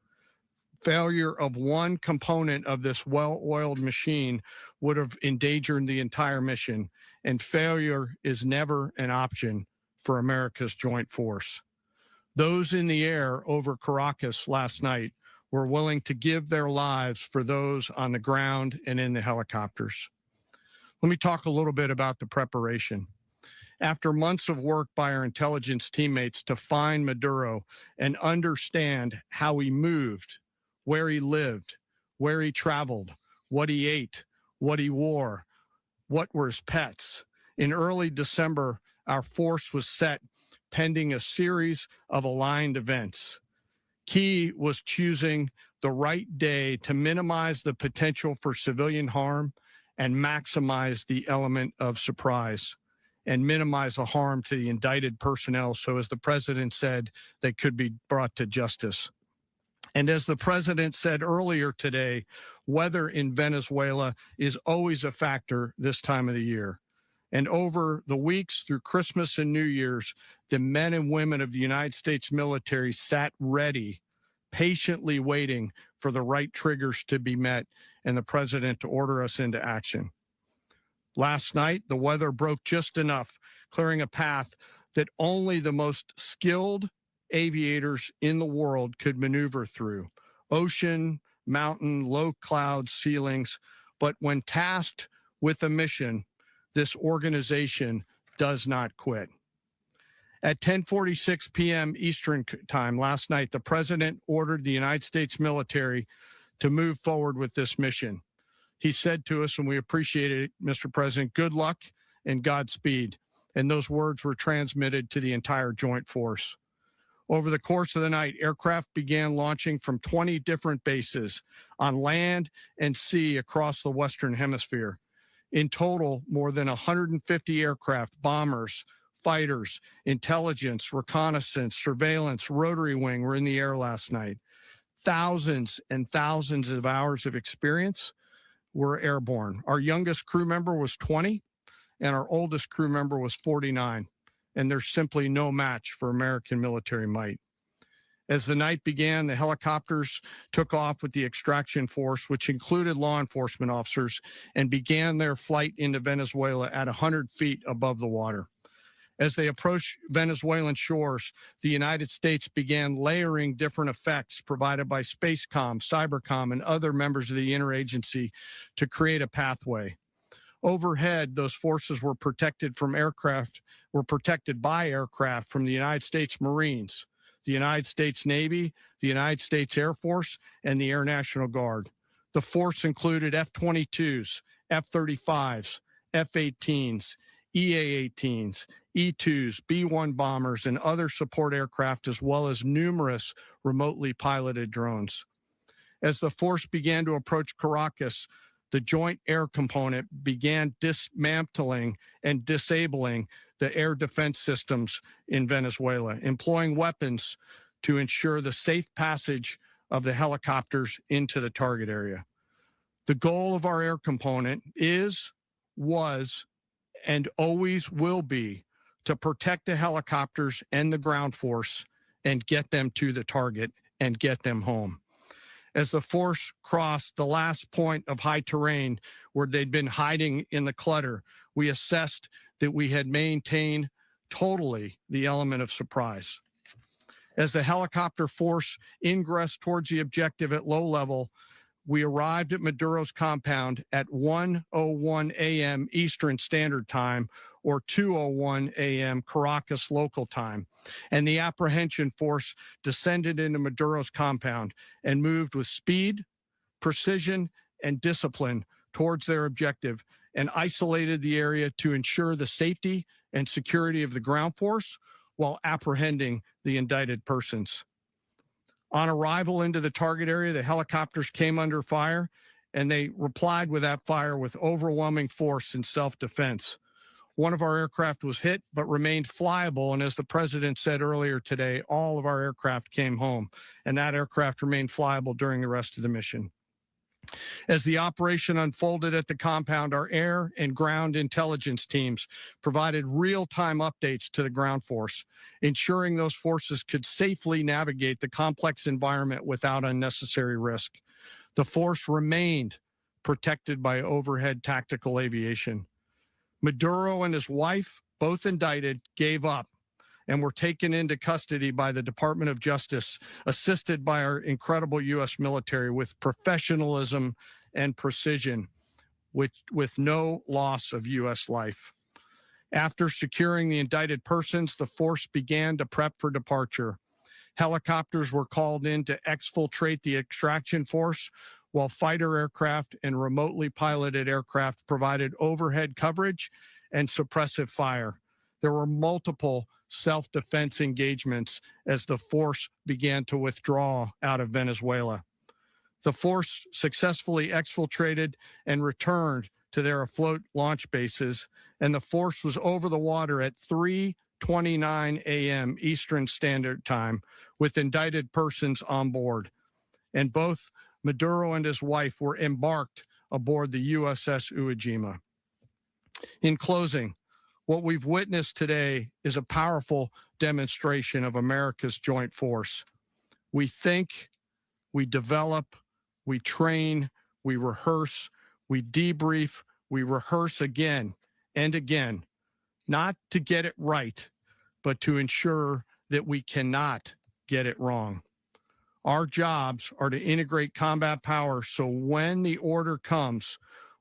Failure of one component of this well-oiled machine would have endangered the entire mission, and failure is never an option for America's joint force. Those in the air over Caracas last night were willing to give their lives for those on the ground and in the helicopters. Let me talk a little bit about the preparation. After months of work by our intelligence teammates to find Maduro and understand how he moved, where he lived, where he traveled, what he ate, what he wore, what were his pets. In early December, our force was set pending a series of aligned events. Key was choosing the right day to minimize the potential for civilian harm and maximize the element of surprise and minimize the harm to the indicted personnel. So as the president said, they could be brought to justice. And as the president said earlier today, weather in Venezuela is always a factor this time of the year. And over the weeks through Christmas and New Year's, the men and women of the United States military sat ready, patiently waiting for the right triggers to be met and the president to order us into action. Last night, the weather broke just enough, clearing a path that only the most skilled aviators in the world could maneuver through. Ocean, mountain, low cloud ceilings. But when tasked with a mission, this organization does not quit. At 10:46 p.m. Eastern time last night, the president ordered the United States military to move forward with this mission. He said to us, and we appreciate it, Mr. President, good luck and Godspeed. And those words were transmitted to the entire joint force. Over the course of the night, aircraft began launching from 20 different bases on land and sea across the Western Hemisphere. In total, more than 150 aircraft, bombers, fighters, intelligence, reconnaissance, surveillance, rotary wing were in the air last night. Thousands and thousands of hours of experience were airborne. Our youngest crew member was 20, and our oldest crew member was 49. And there's simply no match for American military might. As the night began, the helicopters took off with the extraction force, which included law enforcement officers, and began their flight into Venezuela at 100 feet above the water. As they approached Venezuelan shores, the United States began layering different effects provided by Spacecom, Cybercom, and other members of the interagency to create a pathway. Overhead, those forces were protected by aircraft from the United States Marines, the United States Navy, the United States Air Force, and the Air National Guard. The force included F-22s, F-35s, F-18s, EA-18s, E-2s, B-1 bombers, and other support aircraft, as well as numerous remotely piloted drones. As the force began to approach Caracas, the Joint Air Component began dismantling and disabling the air defense systems in Venezuela, employing weapons to ensure the safe passage of the helicopters into the target area. The goal of our air component was, and always will be to protect the helicopters and the ground force and get them to the target and get them home. As the force crossed the last point of high terrain where they'd been hiding in the clutter, we assessed that we had maintained totally the element of surprise. As the helicopter force ingressed towards the objective at low level, we arrived at Maduro's compound at 1:01 a.m. Eastern Standard Time, or 2:01 a.m. Caracas local time, and the apprehension force descended into Maduro's compound and moved with speed, precision, and discipline towards their objective, and isolated the area to ensure the safety and security of the ground force while apprehending the indicted persons. On arrival into the target area, the helicopters came under fire, and they replied with that fire with overwhelming force in self-defense. One of our aircraft was hit, but remained flyable, and as the president said earlier today, all of our aircraft came home, and that aircraft remained flyable during the rest of the mission. As the operation unfolded at the compound, our air and ground intelligence teams provided real-time updates to the ground force, ensuring those forces could safely navigate the complex environment without unnecessary risk. The force remained protected by overhead tactical aviation. Maduro and his wife, both indicted, gave up and were taken into custody by the Department of Justice, assisted by our incredible U.S. military with professionalism and precision, with no loss of U.S. life. After securing the indicted persons, the force began to prep for departure. Helicopters were called in to exfiltrate the extraction force, while fighter aircraft and remotely piloted aircraft provided overhead coverage and suppressive fire. There were multiple self-defense engagements as the force began to withdraw out of Venezuela. The force successfully exfiltrated and returned to their afloat launch bases, and the force was over the water at 3:29 a.m. Eastern Standard Time with indicted persons on board. And both Maduro and his wife were embarked aboard the USS Iwo Jima. In closing, what we've witnessed today is a powerful demonstration of America's joint force. We think, we develop, we train, we rehearse, we debrief, we rehearse again and again, not to get it right, but to ensure that we cannot get it wrong. Our jobs are to integrate combat power so when the order comes,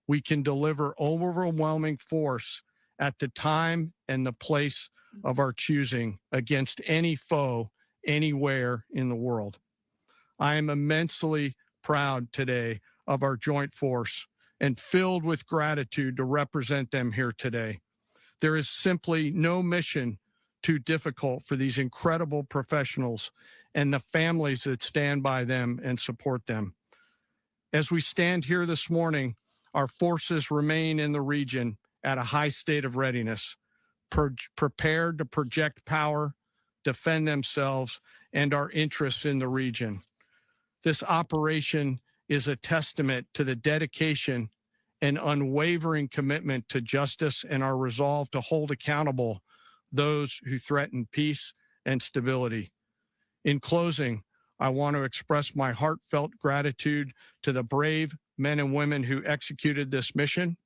we can deliver overwhelming force at the time and the place of our choosing against any foe anywhere in the world. I am immensely proud today of our joint force and filled with gratitude to represent them here today. There is simply no mission too difficult for these incredible professionals and the families that stand by them and support them. As we stand here this morning, our forces remain in the region at a high state of readiness, prepared to project power, defend themselves, and our interests in the region. This operation is a testament to the dedication and unwavering commitment to justice and our resolve to hold accountable those who threaten peace and stability. In closing, I want to express my heartfelt gratitude to the brave men and women who executed this mission.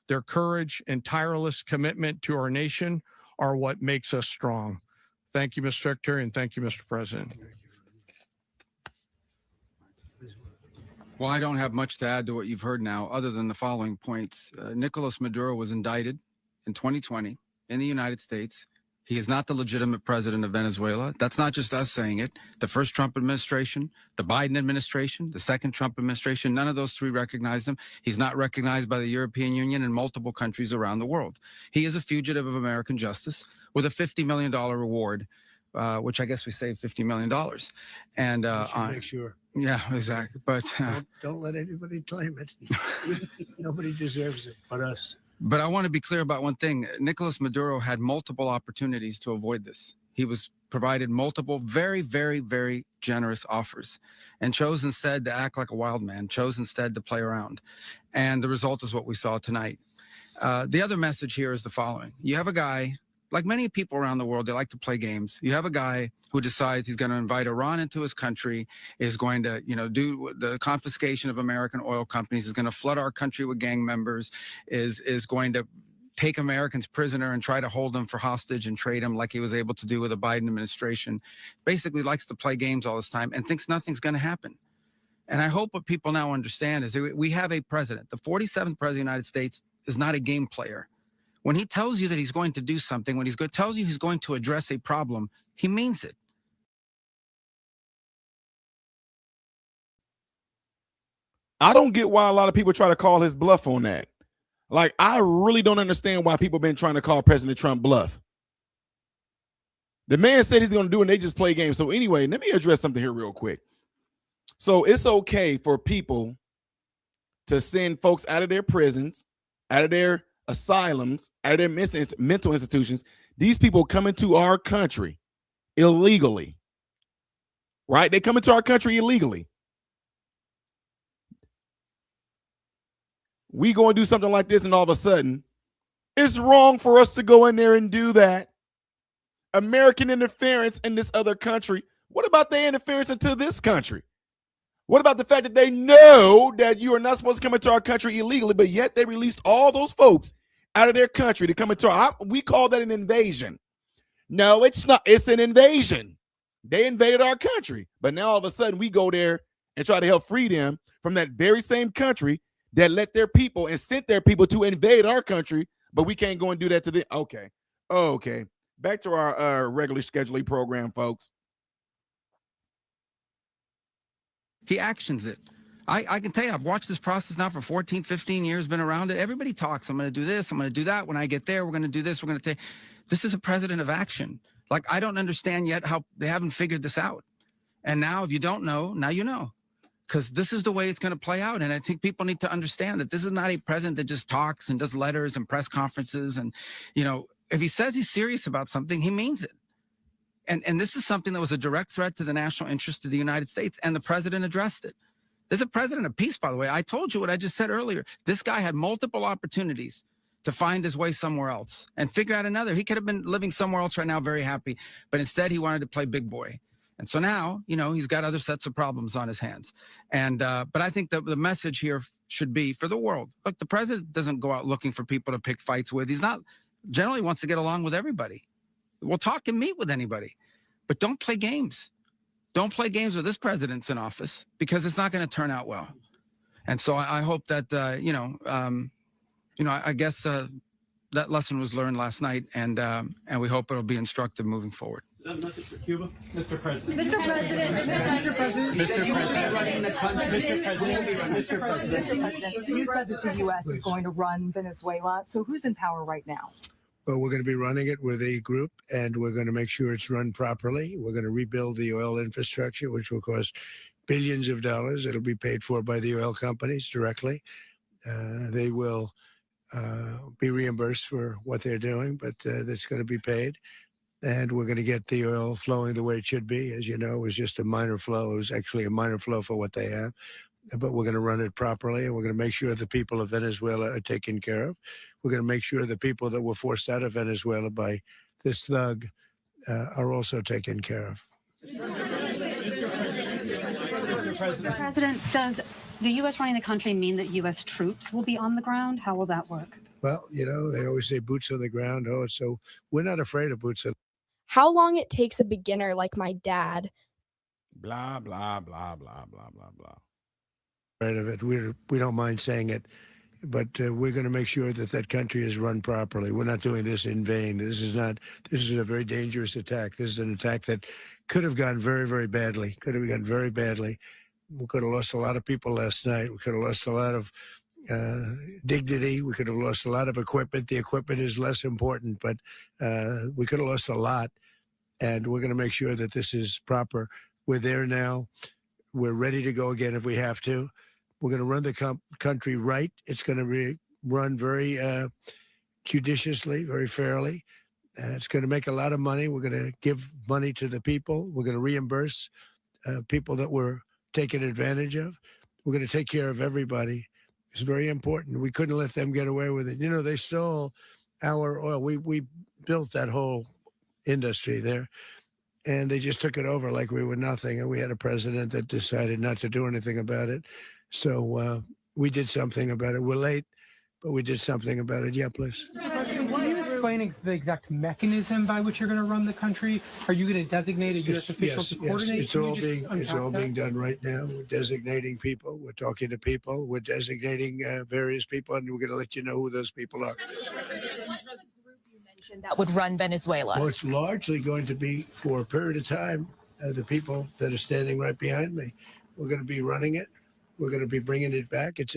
Their courage and tireless commitment to our nation are what makes us strong. Thank you, Mr. Secretary, and thank you, Mr. President. Well, I don't have much to add to what you've heard now, other than the following points. Nicolas Maduro was indicted in 2020 in the United States. He is not the legitimate president of Venezuela. That's not just us saying it. The first Trump administration, the Biden administration, the second Trump administration, none of those three recognized him. He's not recognized by the European Union and multiple countries around the world. He is a fugitive of American justice with a $50 million reward, which I guess we saved $50 million. And Make sure. yeah, exactly. But Don't let anybody claim it. Nobody deserves it but us. But I want to be clear about one thing. Nicolas Maduro had multiple opportunities to avoid this. He was provided multiple very, very, very generous offers and chose instead to act like a wild man, chose instead to play around. And the result is what we saw tonight. The other message here is the following. You have a guy, like many people around the world, they like to play games. You have a guy who decides he's going to invite Iran into his country, is going to, do the confiscation of American oil companies, is going to flood our country with gang members, is going to take Americans prisoner and try to hold them for hostage and trade them like he was able to do with the Biden administration. Basically likes to play games all this time and thinks nothing's going to happen. And I hope what people now understand is that we have a president. The 47th president of the United States is not a game player. When he tells you that he's going to do something, when tells you he's going to address a problem, he means it. I don't get why a lot of people try to call his bluff on that. Like, I really don't understand why people have been trying to call President Trump bluff. The man said he's going to do it, and they just play games. So anyway, let me address something here real quick. So it's okay for people to send folks out of their prisons, out of their asylums, out of their mental institutions. These people come into our country illegally, right? They come into our country illegally. We go and do something like this, and all of a sudden, it's wrong for us to go in there and do that. American interference in this other country. What about their interference into this country? What about the fact that they know that you are not supposed to come into our country illegally, but yet they released all those folks out of their country to come into we call that an invasion. No, it's not. It's an invasion. They invaded our country, but now all of a sudden we go there and try to help free them from that very same country that let their people and sent their people to invade our country, but we can't go and do that to them. Okay. Okay. Back to our regular scheduling program, folks. He actions it. I can tell you, I've watched this process now for 14, 15 years, been around it. Everybody talks. I'm going to do this. I'm going to do that. When I get there, we're going to do this. We're going to take. This is a president of action. Like, I don't understand yet how they haven't figured this out. And now, if you don't know, now you know. Because this is the way it's going to play out. And I think people need to understand that this is not a president that just talks and does letters and press conferences. And, if he says he's serious about something, he means it. And this is something that was a direct threat to the national interest of the United States, and the president addressed it. There's a president of peace, by the way. I told you what I just said earlier. This guy had multiple opportunities to find his way somewhere else and figure out another. He could have been living somewhere else right now, very happy, but instead he wanted to play big boy. And so now, he's got other sets of problems on his hands. And but I think that the message here should be for the world. Look, the president doesn't go out looking for people to pick fights with. He's not generally wants to get along with everybody. We'll talk and meet with anybody, but don't play games. Don't play games with this president's in office, because it's not going to turn out well. And so I hope that, I guess that lesson was learned last night, and we hope it'll be instructive moving forward. Is that a message for Cuba? Mr. President. Mr. President. Mr. President. Mr. President. You said that the U.S. is going to run Venezuela. So who's in power right now? Well, we're going to be running it with a group, and we're going to make sure it's run properly. We're going to rebuild the oil infrastructure, which will cost billions of dollars. It'll be paid for by the oil companies directly. They will be reimbursed for what they're doing, but that's going to be paid. And we're going to get the oil flowing the way it should be. As you know, it was just a minor flow. It was actually a minor flow for what they have. But we're going to run it properly, and we're going to make sure the people of Venezuela are taken care of. We're going to make sure the people that were forced out of Venezuela by this thug are also taken care of. Mr. President, does the U.S. running the country mean that U.S. troops will be on the ground? How will that work? Well, you know, they always say boots on the ground. Oh, so we're not afraid of boots on. How long it takes a beginner like my dad. Blah, blah, blah, blah, blah, blah, blah. Of it. We don't mind saying it, but we're going to make sure that that country is run properly. We're not doing this in vain. This is a very dangerous attack. This is an attack that could have gone very, very badly. Could have gone very badly. We could have lost a lot of people last night. We could have lost a lot of dignity. We could have lost a lot of equipment. The equipment is less important, but we could have lost a lot. And we're going to make sure that this is proper. We're there now. We're ready to go again if we have to. We're going to run the country right. It's going to be run very judiciously, very fairly. It's going to make a lot of money. We're going to give money to the people. We're going to reimburse people that were taken advantage of. We're going to take care of everybody. It's very important. We couldn't let them get away with it. You know, they stole our oil. We built that whole industry there, and they just took it over like we were nothing. And we had a president that decided not to do anything about it. So we did something about it. We're late, but we did something about it. Yeah, please. President, will you explain the exact mechanism by which you're going to run the country? Are you going to designate a U.S. official to coordinate? It's all being done right now. We're designating people. We're talking to people. We're designating various people, and we're going to let you know who those people are. That would run Venezuela. Well, it's largely going to be for a period of time. The people that are standing right behind me, we're going to be running it. We're going to be bringing it back. It's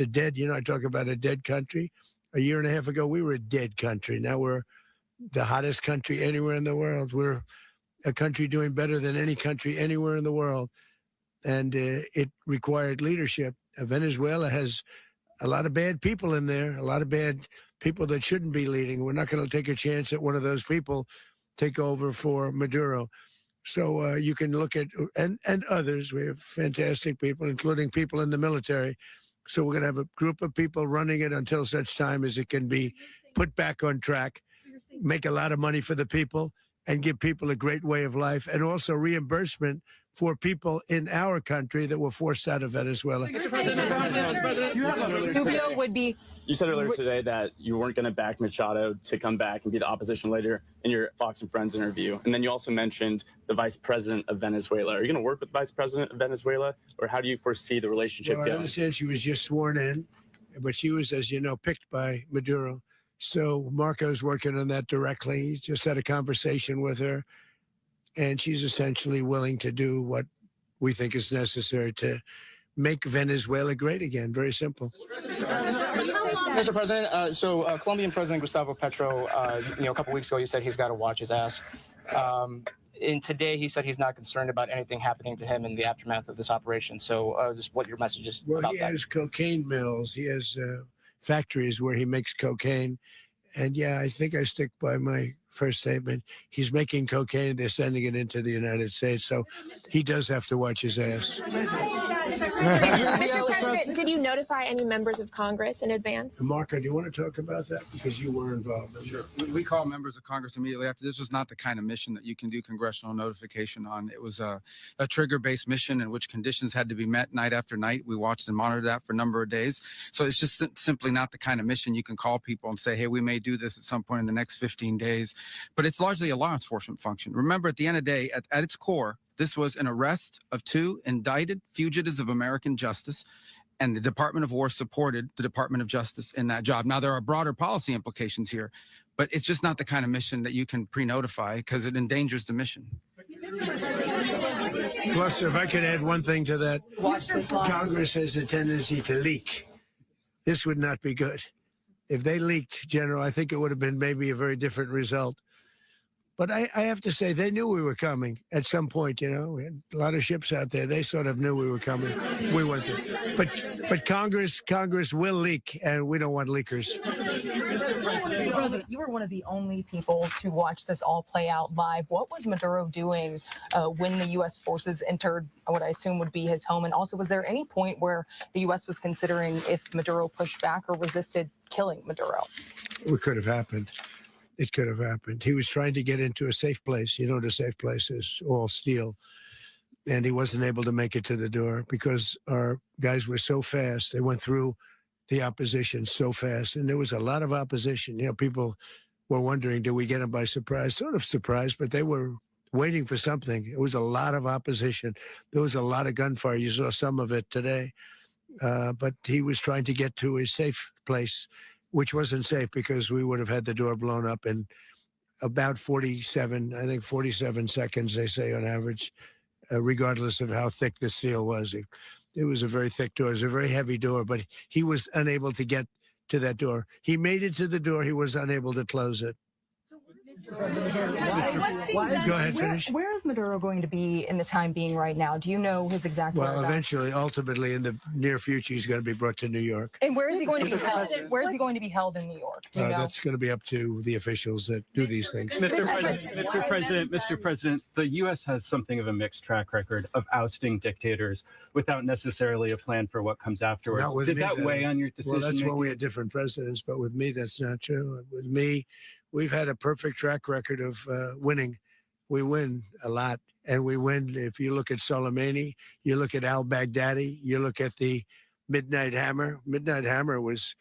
a dead. You know, I talk about a dead country. A year and a half ago, we were a dead country. Now we're the hottest country anywhere in the world. We're a country doing better than any country anywhere in the world, and it required leadership. Venezuela has a lot of bad people in there. A lot of bad people that shouldn't be leading. We're not going to take a chance that one of those people take over for Maduro. So you can look at, and others, we have fantastic people, including people in the military. So we're going to have a group of people running it until such time as it can be put back on track, make a lot of money for the people, and give people a great way of life, and also reimbursement for people in our country that were forced out of Venezuela. Rubio would be. You said earlier today that you weren't going to back Machado to come back and be the opposition leader in your Fox and Friends interview. And then you also mentioned the vice president of Venezuela. Are you going to work with the vice president of Venezuela, or how do you foresee the relationship Well, going? I understand she was just sworn in, but she was, as you know, picked by Maduro. So Marco's working on that directly. He just had a conversation with her, and she's essentially willing to do what we think is necessary to make Venezuela great again. Very simple. Mr. President, Colombian President Gustavo Petro, a couple weeks ago, he said he's got to watch his ass. And today he said he's not concerned about anything happening to him in the aftermath of this operation. So just what your message is Well, about he that. has cocaine mills. He has factories where he makes cocaine. And yeah, I think I stick by my first statement. He's making cocaine. They're sending it into the United States. So he does have to watch his ass. Mr. President, did you notify any members of Congress in advance? Marco, do you want to talk about that? Because you were involved in Sure. We call members of Congress immediately after. This was not the kind of mission that you can do congressional notification on. It was a trigger-based mission in which conditions had to be met night after night. We watched and monitored that for a number of days. So it's just simply not the kind of mission you can call people and say, hey, we may do this at some point in the next 15 days. But it's largely a law enforcement function. Remember, at the end of the day, at its core, this was an arrest of 2 indicted fugitives of American justice, and the Department of War supported the Department of Justice in that job. Now, there are broader policy implications here, but it's just not the kind of mission that you can pre-notify because it endangers the mission. Plus, if I could add one thing to that, Congress has a tendency to leak. This would not be good. If they leaked, General, I think it would have been maybe a very different result. But I have to say, they knew we were coming at some point. You know, we had a lot of ships out there. They sort of knew we were coming. We went through. But Congress will leak, and we don't want leakers. Mr. President, you were one of the only people to watch this all play out live. What was Maduro doing when the U.S. forces entered what I assume would be his home? And also, was there any point where the U.S. was considering if Maduro pushed back or resisted killing Maduro? It could have happened. It could have happened. He was trying to get into a safe place. You know, the safe place is all steel. And he wasn't able to make it to the door because our guys were so fast. They went through the opposition so fast. And there was a lot of opposition. You know, people were wondering, do we get them by surprise? Sort of surprised, but they were waiting for something. It was a lot of opposition. There was a lot of gunfire. You saw some of it today. But he was trying to get to a safe place, which wasn't safe because we would have had the door blown up in about 47 seconds, they say on average, regardless of how thick the steel was. It was a very thick door. It was a very heavy door, but he was unable to get to that door. He made it to the door. He was unable to close it. Go ahead, finish. Where is Maduro going to be in the time being right now? Do you know his exact whereabouts? Eventually, ultimately, in the near future, he's going to be brought to New York. And where is he going to be held? Where is he going to be held in New York? Do you know? That's going to be up to the officials that do these things. Mr. President, the U.S. has something of a mixed track record of ousting dictators without necessarily a plan for what comes afterwards. Did that weigh on your decision? Well, that's when we had different presidents, but with me, that's not true. With me, we've had a perfect track record of winning. We win a lot, and we win. If you look at Soleimani, you look at al-Baghdadi, you look at the Midnight Hammer. Midnight Hammer was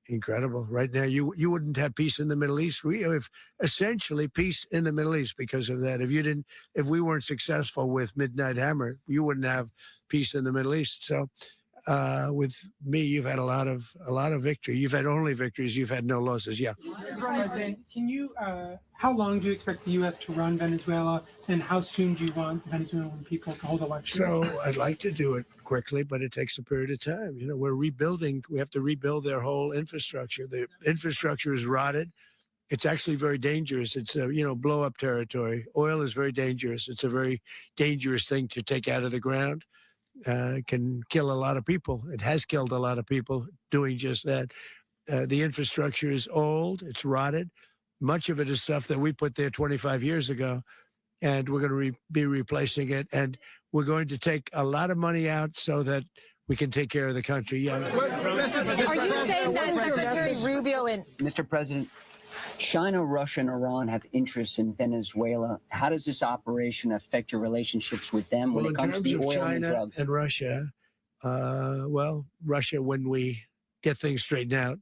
incredible. Right now, you wouldn't have peace in the Middle East. We have essentially peace in the Middle East because of that. If we weren't successful with Midnight Hammer, you wouldn't have peace in the Middle East. So with me, you've had a lot of victory. You've had only victories. You've had no losses. Yeah. Mr. President, can you? How long do you expect the U.S. to run Venezuela, and how soon do you want Venezuelan people to hold elections? So I'd like to do it quickly, but it takes a period of time. You know, we're rebuilding. We have to rebuild their whole infrastructure. The infrastructure is rotted. It's actually very dangerous. It's blow up territory. Oil is very dangerous. It's a very dangerous thing to take out of the ground. Can kill a lot of people. It has killed a lot of people doing just that. The infrastructure is old. It's rotted. Much of it is stuff that we put there 25 years ago, and we're going to be replacing it. And we're going to take a lot of money out so that we can take care of the country. Yeah. Are you saying that Secretary Rubio and Mr. President, China, Russia, and Iran have interests in Venezuela. How does this operation affect your relationships with them when it comes to the oil and drugs? And Russia, Russia, when we get things straightened out.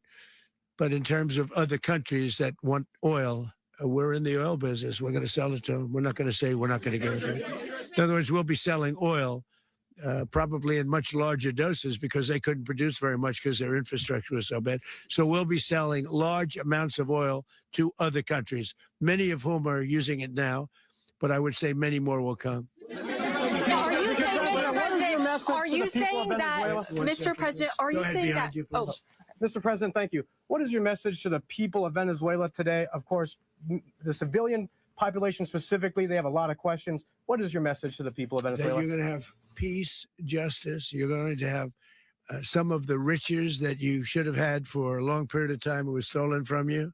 But in terms of other countries that want oil, we're in the oil business. We're going to sell it to them. We're not going to say we're not going to give it to them. In other words, we'll be selling oil probably in much larger doses because they couldn't produce very much because their infrastructure was so bad. So we'll be selling large amounts of oil to other countries, many of whom are using it now, but I would say many more will come. Are you saying, Mr. President, are you saying that, Mr. President, are you saying that? Oh, Mr. President, thank you. What is your message to the people of Venezuela today? Of course, the civilian population specifically, they have a lot of questions. What is your message to the people of Venezuela? That you're going to have peace, justice. You're going to have some of the riches that you should have had for a long period of time. It was stolen from you.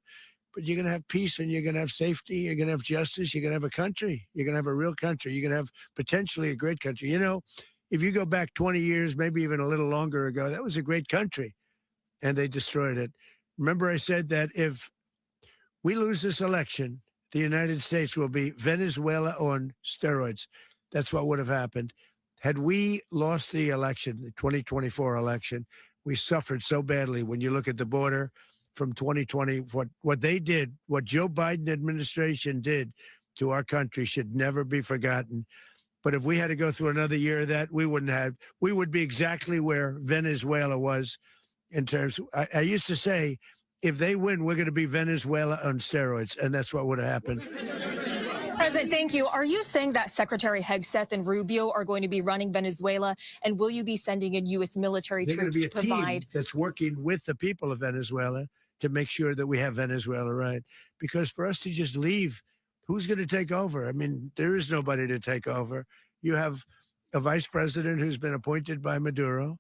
But you're going to have peace, and you're going to have safety. You're going to have justice. You're going to have a country. You're going to have a real country. You're going to have potentially a great country. You know, if you go back 20 years, maybe even a little longer ago, that was a great country, and they destroyed it. Remember, I said that if we lose this election, the United States will be Venezuela on steroids. That's what would have happened. Had we lost the election, the 2024 election, we suffered so badly. When you look at the border from 2020, what they did, what Joe Biden administration did to our country should never be forgotten. But if we had to go through another year of that, we would be exactly where Venezuela was in terms. I used to say, if they win, we're going to be Venezuela on steroids, and that's what would have happened. President, thank you. Are you saying that Secretary Hegseth and Rubio are going to be running Venezuela, and will you be sending in U.S. military They're troops going to to be a provide? team that's working with the people of Venezuela to make sure that we have Venezuela right. Because for us to just leave who's going to take over? I mean, there is nobody to take over. You have a vice president who's been appointed by Maduro.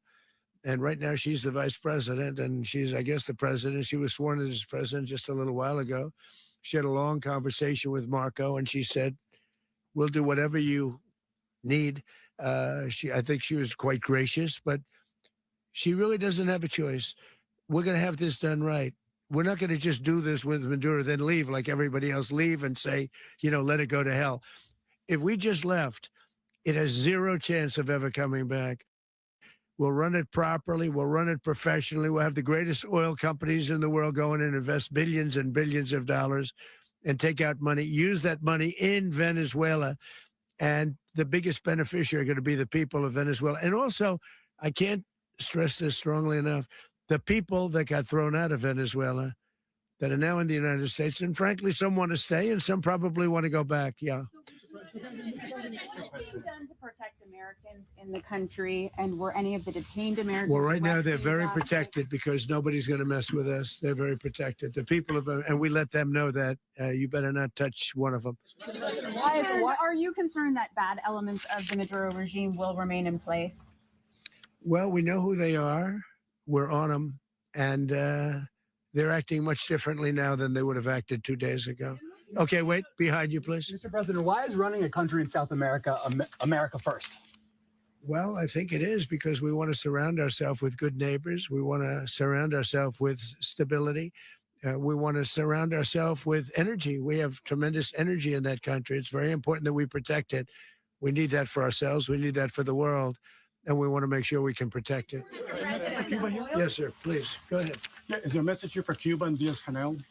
And right now she's the vice president and she's, I guess, the president. She was sworn as president just a little while ago. She had a long conversation with Marco and she said, we'll do whatever you need. I think she was quite gracious, but she really doesn't have a choice. We're going to have this done right. We're not going to just do this with Maduro, then leave like everybody else, leave and say, let it go to hell. If we just left, it has zero chance of ever coming back. We'll run it properly. We'll run it professionally. We'll have the greatest oil companies in the world go in and invest billions and billions of dollars and take out money, use that money in Venezuela. And the biggest beneficiary are going to be the people of Venezuela. And also, I can't stress this strongly enough, the people that got thrown out of Venezuela that are now in the United States. And frankly, some want to stay and some probably want to go back. Yeah. What's being done to protect Americans in the country, and were any of the detained Americans? Well, right now they're arrested very last protected because nobody's going to mess with us. They're very protected. The people of, and we let them know that you better not touch one of them. Are you concerned that bad elements of the Maduro regime will remain in place? Well, we know who they are. We're on them, and they're acting much differently now than they would have acted 2 days ago. Okay, wait, behind you, please. Mr. President, why is running a country in South America America first? Well, I think it is because we want to surround ourselves with good neighbors. We want to surround ourselves with stability. We want to surround ourselves with energy. We have tremendous energy in that country. It's very important that we protect it. We need that for ourselves. We need that for the world. And we want to make sure we can protect it. Yes, sir. Please, go ahead. Yeah, is there a message here for Cuba and Diaz-Canel?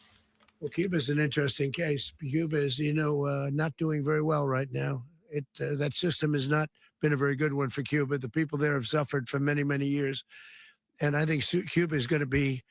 Well, Cuba is an interesting case. Cuba is, not doing very well right now. That system has not been a very good one for Cuba. The people there have suffered for many, many years. And I think Cuba is going to be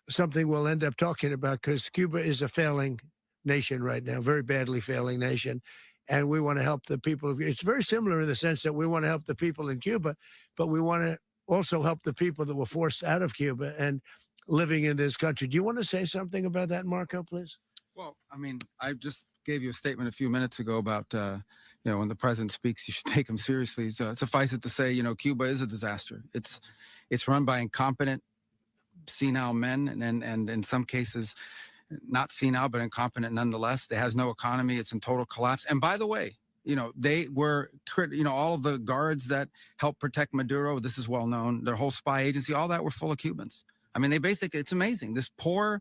something we'll end up talking about because Cuba is a failing nation right now, very badly failing nation. And we want to help the people. It's very similar in the sense that we want to help the people in Cuba, but we want to also help the people that were forced out of Cuba and living in this country. Do you want to say something about that, Marco, please? Well, I mean, I just gave you a statement a few minutes ago about, when the president speaks, you should take him seriously. So suffice it to say, Cuba is a disaster. It's run by incompetent, senile men, and in some cases, not senile, but incompetent nonetheless. It has no economy. It's in total collapse. And by the way, they were, all of the guards that helped protect Maduro, this is well known, their whole spy agency, all that were full of Cubans. I mean, it's amazing. This poor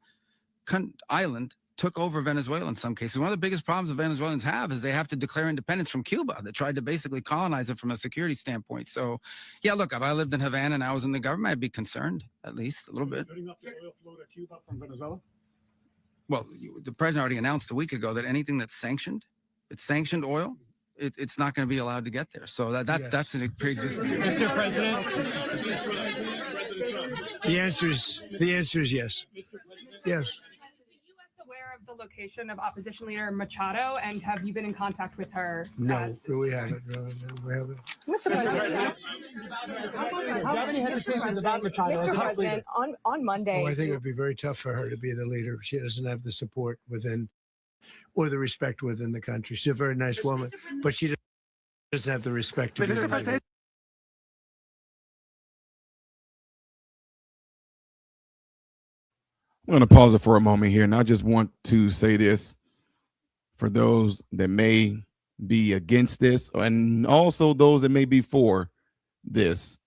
island took over Venezuela in some cases. One of the biggest problems the Venezuelans have is they have to declare independence from Cuba that tried to basically colonize it from a security standpoint. So, yeah, look, if I lived in Havana and I was in the government, I'd be concerned, at least a little bit. Putting up the oil flow to Cuba from Venezuela? Well, the president already announced a week ago that anything that's sanctioned, it's sanctioned oil, it's not going to be allowed to get there. So that's a pre-existing. Mr. President. The answer is yes. Yes. Aware of the location of opposition leader Machado, and have you been in contact with her? No, we haven't. No, we haven't. Mr. President, Do you have any hesitations about Machado? Mr. President, on Monday. Oh, I think it would be very tough for her to be the leader. She doesn't have the support within or the respect within the country. She's a very nice woman, but she doesn't have the respect to be the leader. I'm going to pause it for a moment here, and I just want to say this for those that may be against this and also those that may be for this.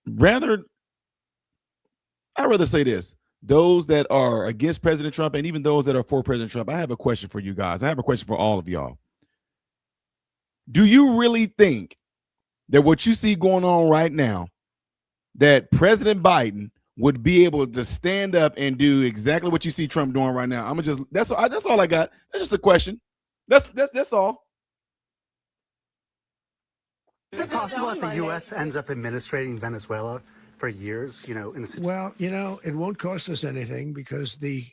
I'd rather say this. Those that are against President Trump and even those that are for President Trump, I have a question for you guys. I have a question for all of y'all. Do you really think that what you see going on right now, that President Biden would be able to stand up and do exactly what you see Trump doing right now? That's all I got. That's just a question. That's all. Is it possible that the U.S. ends up administrating Venezuela for years? Well, it won't cost us anything because the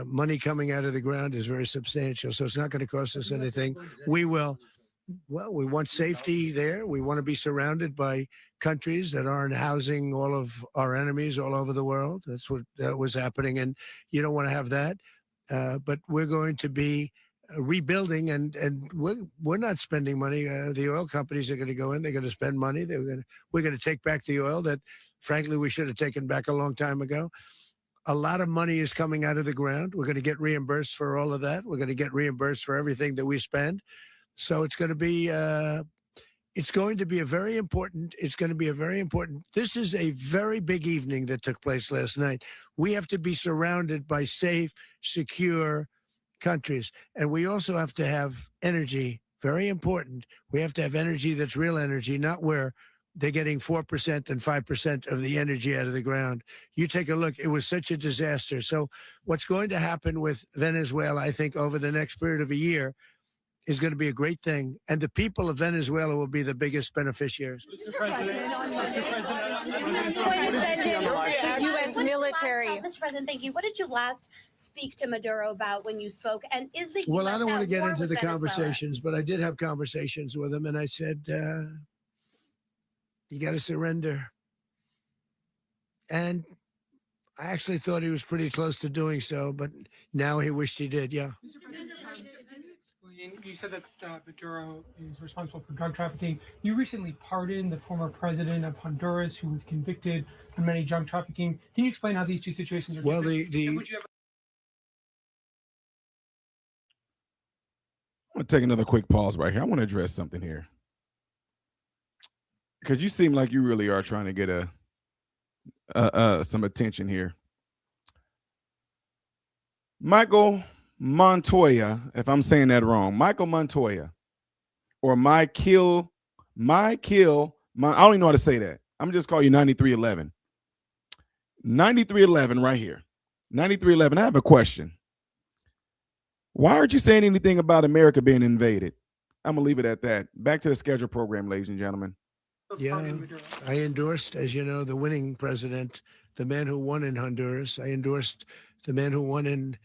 money coming out of the ground is very substantial. So it's not going to cost us anything. We want safety there. We want to be surrounded by countries that aren't housing all of our enemies all over the world. That was happening, and you don't want to have that. But we're going to be rebuilding, and we're not spending money. The oil companies are going to go in. They're going to spend money. We're going to take back the oil that, frankly, we should have taken back a long time ago. A lot of money is coming out of the ground. We're going to get reimbursed for all of that. We're going to get reimbursed for everything that we spend. So it's going to be a very important. This is a very big evening that took place last night. We have to be surrounded by safe, secure countries. And we also have to have energy, very important. We have to have energy that's real energy, not where they're getting 4% and 5% of the energy out of the ground. You take a look, it was such a disaster. So what's going to happen with Venezuela, I think, over the next period of a year is going to be a great thing. And the people of Venezuela will be the biggest beneficiaries. Mr. President, going to send in U.S. military. Mr. President, thank you. What did you last speak to Maduro about when you spoke? And is the Well, US I don't want to at get war into with the Venezuela? conversations, but I did have conversations with him, and I said, you got to surrender. And I actually thought he was pretty close to doing so, but now he wished he did, yeah. You said that Maduro is responsible for drug trafficking. You recently pardoned the former president of Honduras who was convicted of many drug trafficking. Can you explain how these two situations are Well, different? I'm Would you ever- going to take another quick pause right here. I want to address something here, because you seem like you really are trying to get some attention here. Michael Montoya, if I'm saying that wrong, Michael Montoya, or I don't even know how to say that. I'm just call you 9311. 9311 right here. 9311. I have a question. Why aren't you saying anything about America being invaded? I'm gonna leave it at that. Back to the scheduled program, ladies and gentlemen. Yeah, I endorsed, as you know, the winning president, the man who won in Honduras. I endorsed the man who won in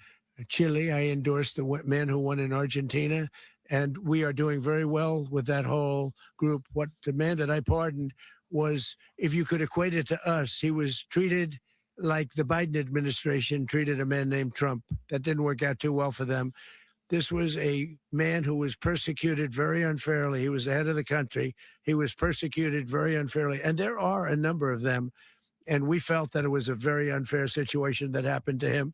Chile. I endorsed the man who won in Argentina. And we are doing very well with that whole group. What the man that I pardoned was, if you could equate it to us, he was treated like the Biden administration treated a man named Trump. That didn't work out too well for them. This was a man who was persecuted very unfairly. He was the head of the country. He was persecuted very unfairly. And there are a number of them. And we felt that it was a very unfair situation that happened to him.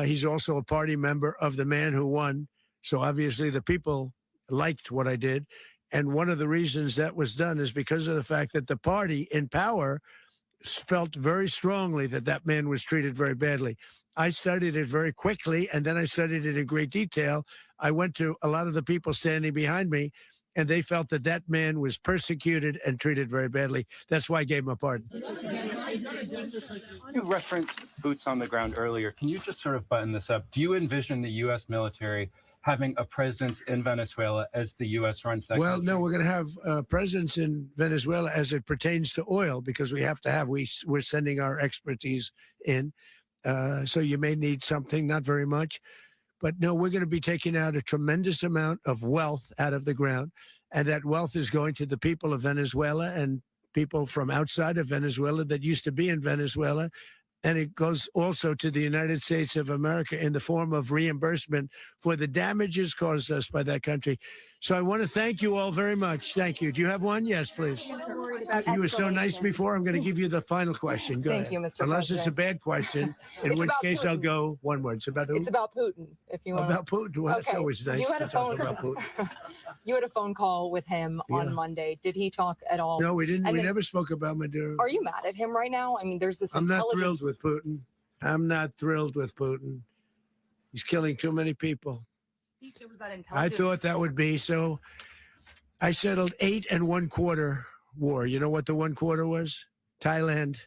He's also a party member of the man who won. So obviously the people liked what I did. And one of the reasons that was done is because of the fact that the party in power felt very strongly that that man was treated very badly. I studied it very quickly, and then I studied it in great detail. I went to a lot of the people standing behind me, and they felt that that man was persecuted and treated very badly. That's why I gave him a pardon. You referenced boots on the ground earlier. Can you just sort of button this up? Do you envision the U.S. military having a presence in Venezuela as the U.S. runs that country? No, we're going to have a presence in Venezuela as it pertains to oil, because we have to have, we're sending our expertise in. So you may need something, not very much. But no, we're going to be taking out a tremendous amount of wealth out of the ground. And that wealth is going to the people of Venezuela and people from outside of Venezuela that used to be in Venezuela. And it goes also to the United States of America in the form of reimbursement for the damages caused us by that country. So I want to thank you all very much. Thank you. Do you have one? Yes, please. You were so nice before. I'm going to give you the final question. Go Thank ahead. you, Mr. Unless it's a President. bad question, in It's which about case I'll Putin. go one word. It's about who? It's about Putin. If you want About Putin. Well, that's always nice You had to a talk phone. about Putin. You had a phone call with him on Monday. Did he talk at all? No, we didn't. And We then- never spoke about Maduro. Are you mad at him right now? I mean, there's this I'm not intelligence. thrilled with Putin. I'm not thrilled with Putin. He's killing too many people. Was that I intelligence? thought that would be so. I settled 8 1/4 war. You know what the 1/4 was? Thailand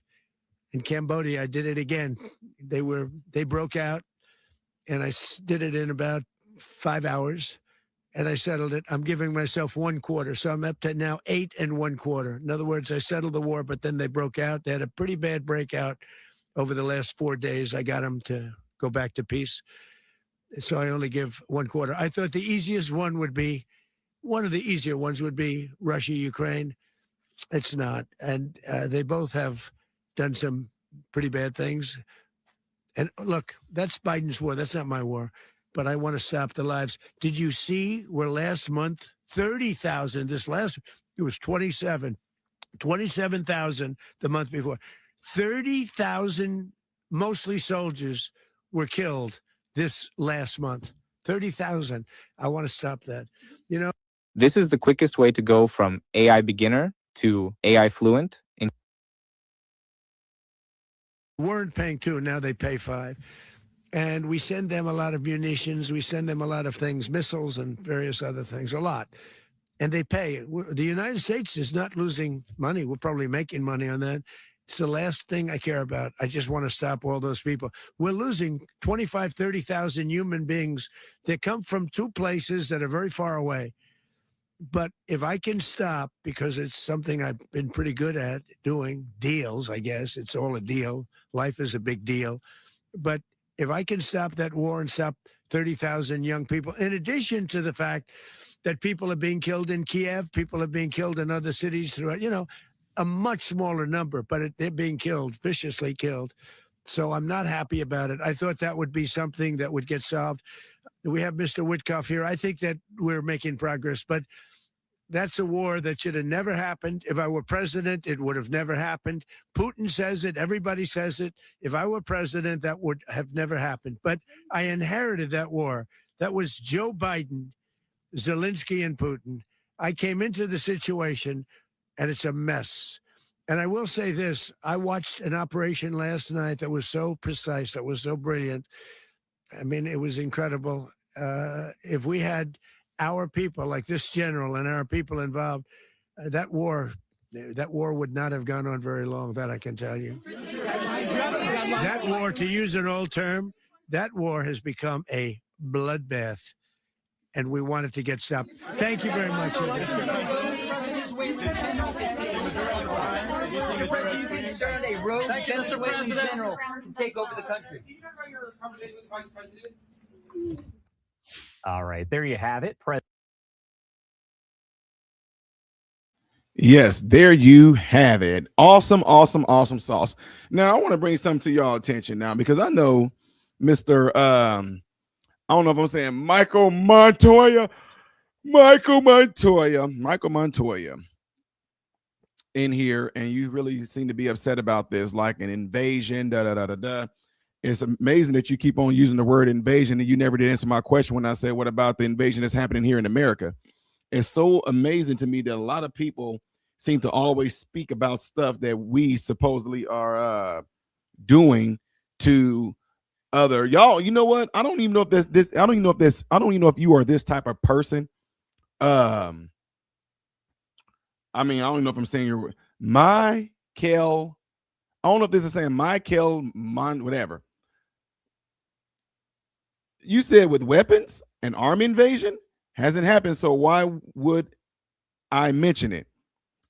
and Cambodia. I did it again. They broke out, and I did it in about 5 hours, and I settled it. I'm giving myself 1/4, so I'm up to now 8 1/4. In other words, I settled the war, but then they broke out. They had a pretty bad breakout over the last 4 days. I got them to go back to peace. So I only give 1/4. I thought the easiest one would be, one of the easier ones would be Russia, Ukraine. It's not. And they both have done some pretty bad things. And look, that's Biden's war. That's not my war. but I want to stop the lives. Did you see where last month, 30,000, it was 27,000 the month before. 30,000, mostly soldiers, were killed this last month. 30,000. I want to stop that. You know, This is the quickest way to go from AI beginner to AI fluent. weren't paying 2, now they pay 5. And we send them a lot of munitions. We send them a lot of things, missiles and various other things, a lot. And they pay. The United States is not losing money. We're probably making money on that. It's the last thing I care about. I just want to stop all those people. We're losing 25, 30,000 human beings that come from 2 places that are very far away. But if I can stop, because it's something I've been pretty good at doing, deals, I guess. It's all a deal. Life is a big deal. But if I can stop that war and stop 30,000 young people, in addition to the fact that people are being killed in Kiev, people are being killed in other cities throughout, a much smaller number, but they're being killed, viciously killed. So I'm not happy about it. I thought that would be something that would get solved. We have Mr. Witkoff here. I think that we're making progress, but that's a war that should have never happened. If I were president, it would have never happened. Putin says it. Everybody says it. If I were president, that would have never happened. But I inherited that war. That was Joe Biden, Zelensky, and Putin. I came into the situation, and it's a mess. And I will say this. I watched an operation last night that was so precise, that was so brilliant. I mean, it was incredible. If we had our people, like this general, and our people involved, that war would not have gone on very long. That I can tell you. That war, to use an old term, that war has become a bloodbath, and we want it to get stopped. Thank you very much. Are you concerned a rogue Venezuelan general can take over the country? All right, there you have it. Yes, there you have it. Awesome, awesome, awesome sauce. Now I want to bring something to y'all attention now, because I know Mr. I don't know if I'm saying Michael Montoya in here, and you really seem to be upset about this, like an invasion, It's amazing that you keep on using the word invasion, and you never did answer my question when I said, what about the invasion that's happening here in America? It's so amazing to me that a lot of people seem to always speak about stuff that we supposedly are doing to other y'all. You know what? I don't even know if I don't even know if you are this type of person. I mean, I don't know if I'm saying you're Michael. I don't know if this is saying Michael whatever. You said with weapons, an armed invasion hasn't happened, so why would I mention it?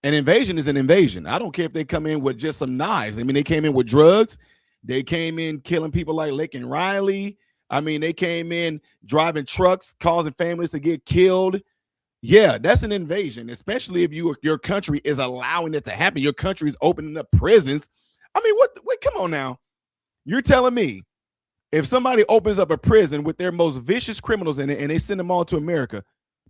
An invasion is an invasion. I don't care if they come in with just some knives. I mean, they came in with drugs. They came in killing people like Lake and Riley. I mean, they came in driving trucks, causing families to get killed. Yeah, that's an invasion, especially if your country is allowing it to happen. Your country is opening up prisons. I mean, what? Come on now. You're telling me if somebody opens up a prison with their most vicious criminals in it and they send them all to America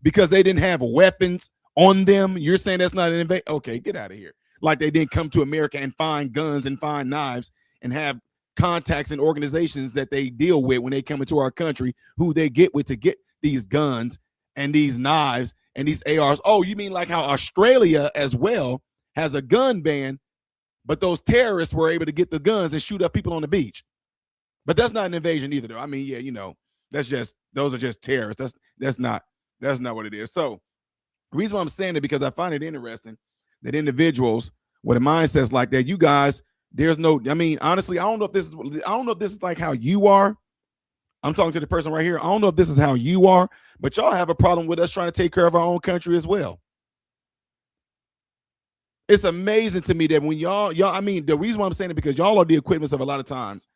because they didn't have weapons on them, you're saying that's not an invasion? Okay, get out of here. Like they didn't come to America and find guns and find knives and have contacts and organizations that they deal with when they come into our country, who they get with to get these guns and these knives and these ARs. Oh, you mean like how Australia as well has a gun ban, but those terrorists were able to get the guns and shoot up people on the beach? But that's not an invasion either, though. I mean, yeah, those are just terrorists. That's not what it is. So the reason why I'm saying it, because I find it interesting that individuals with a mindset like that, you guys, honestly, I don't know if this is like how you are. I'm talking to the person right here. I don't know if this is how you are, but y'all have a problem with us trying to take care of our own country as well. It's amazing to me that when y'all, I mean, the reason why I'm saying it, because y'all are the equivalents of a lot of times.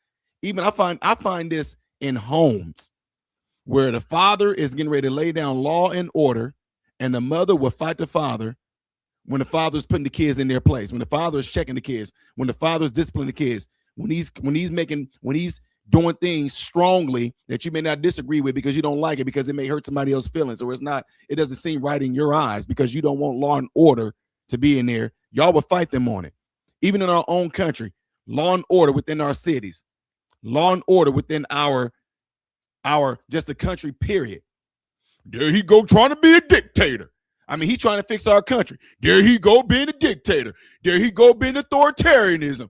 Even I find this in homes where the father is getting ready to lay down law and order, and the mother will fight the father when the father's putting the kids in their place, when the father is checking the kids, when the father's disciplining the kids, when he's doing things strongly that you may not disagree with because you don't like it, because it may hurt somebody else's feelings, or it doesn't seem right in your eyes because you don't want law and order to be in there, y'all will fight them on it. Even in our own country, law and order within our cities, law and order within our just the country, period. There he go trying to be a dictator. I mean, he trying to fix our country. There he go being a dictator. There he go being authoritarianism.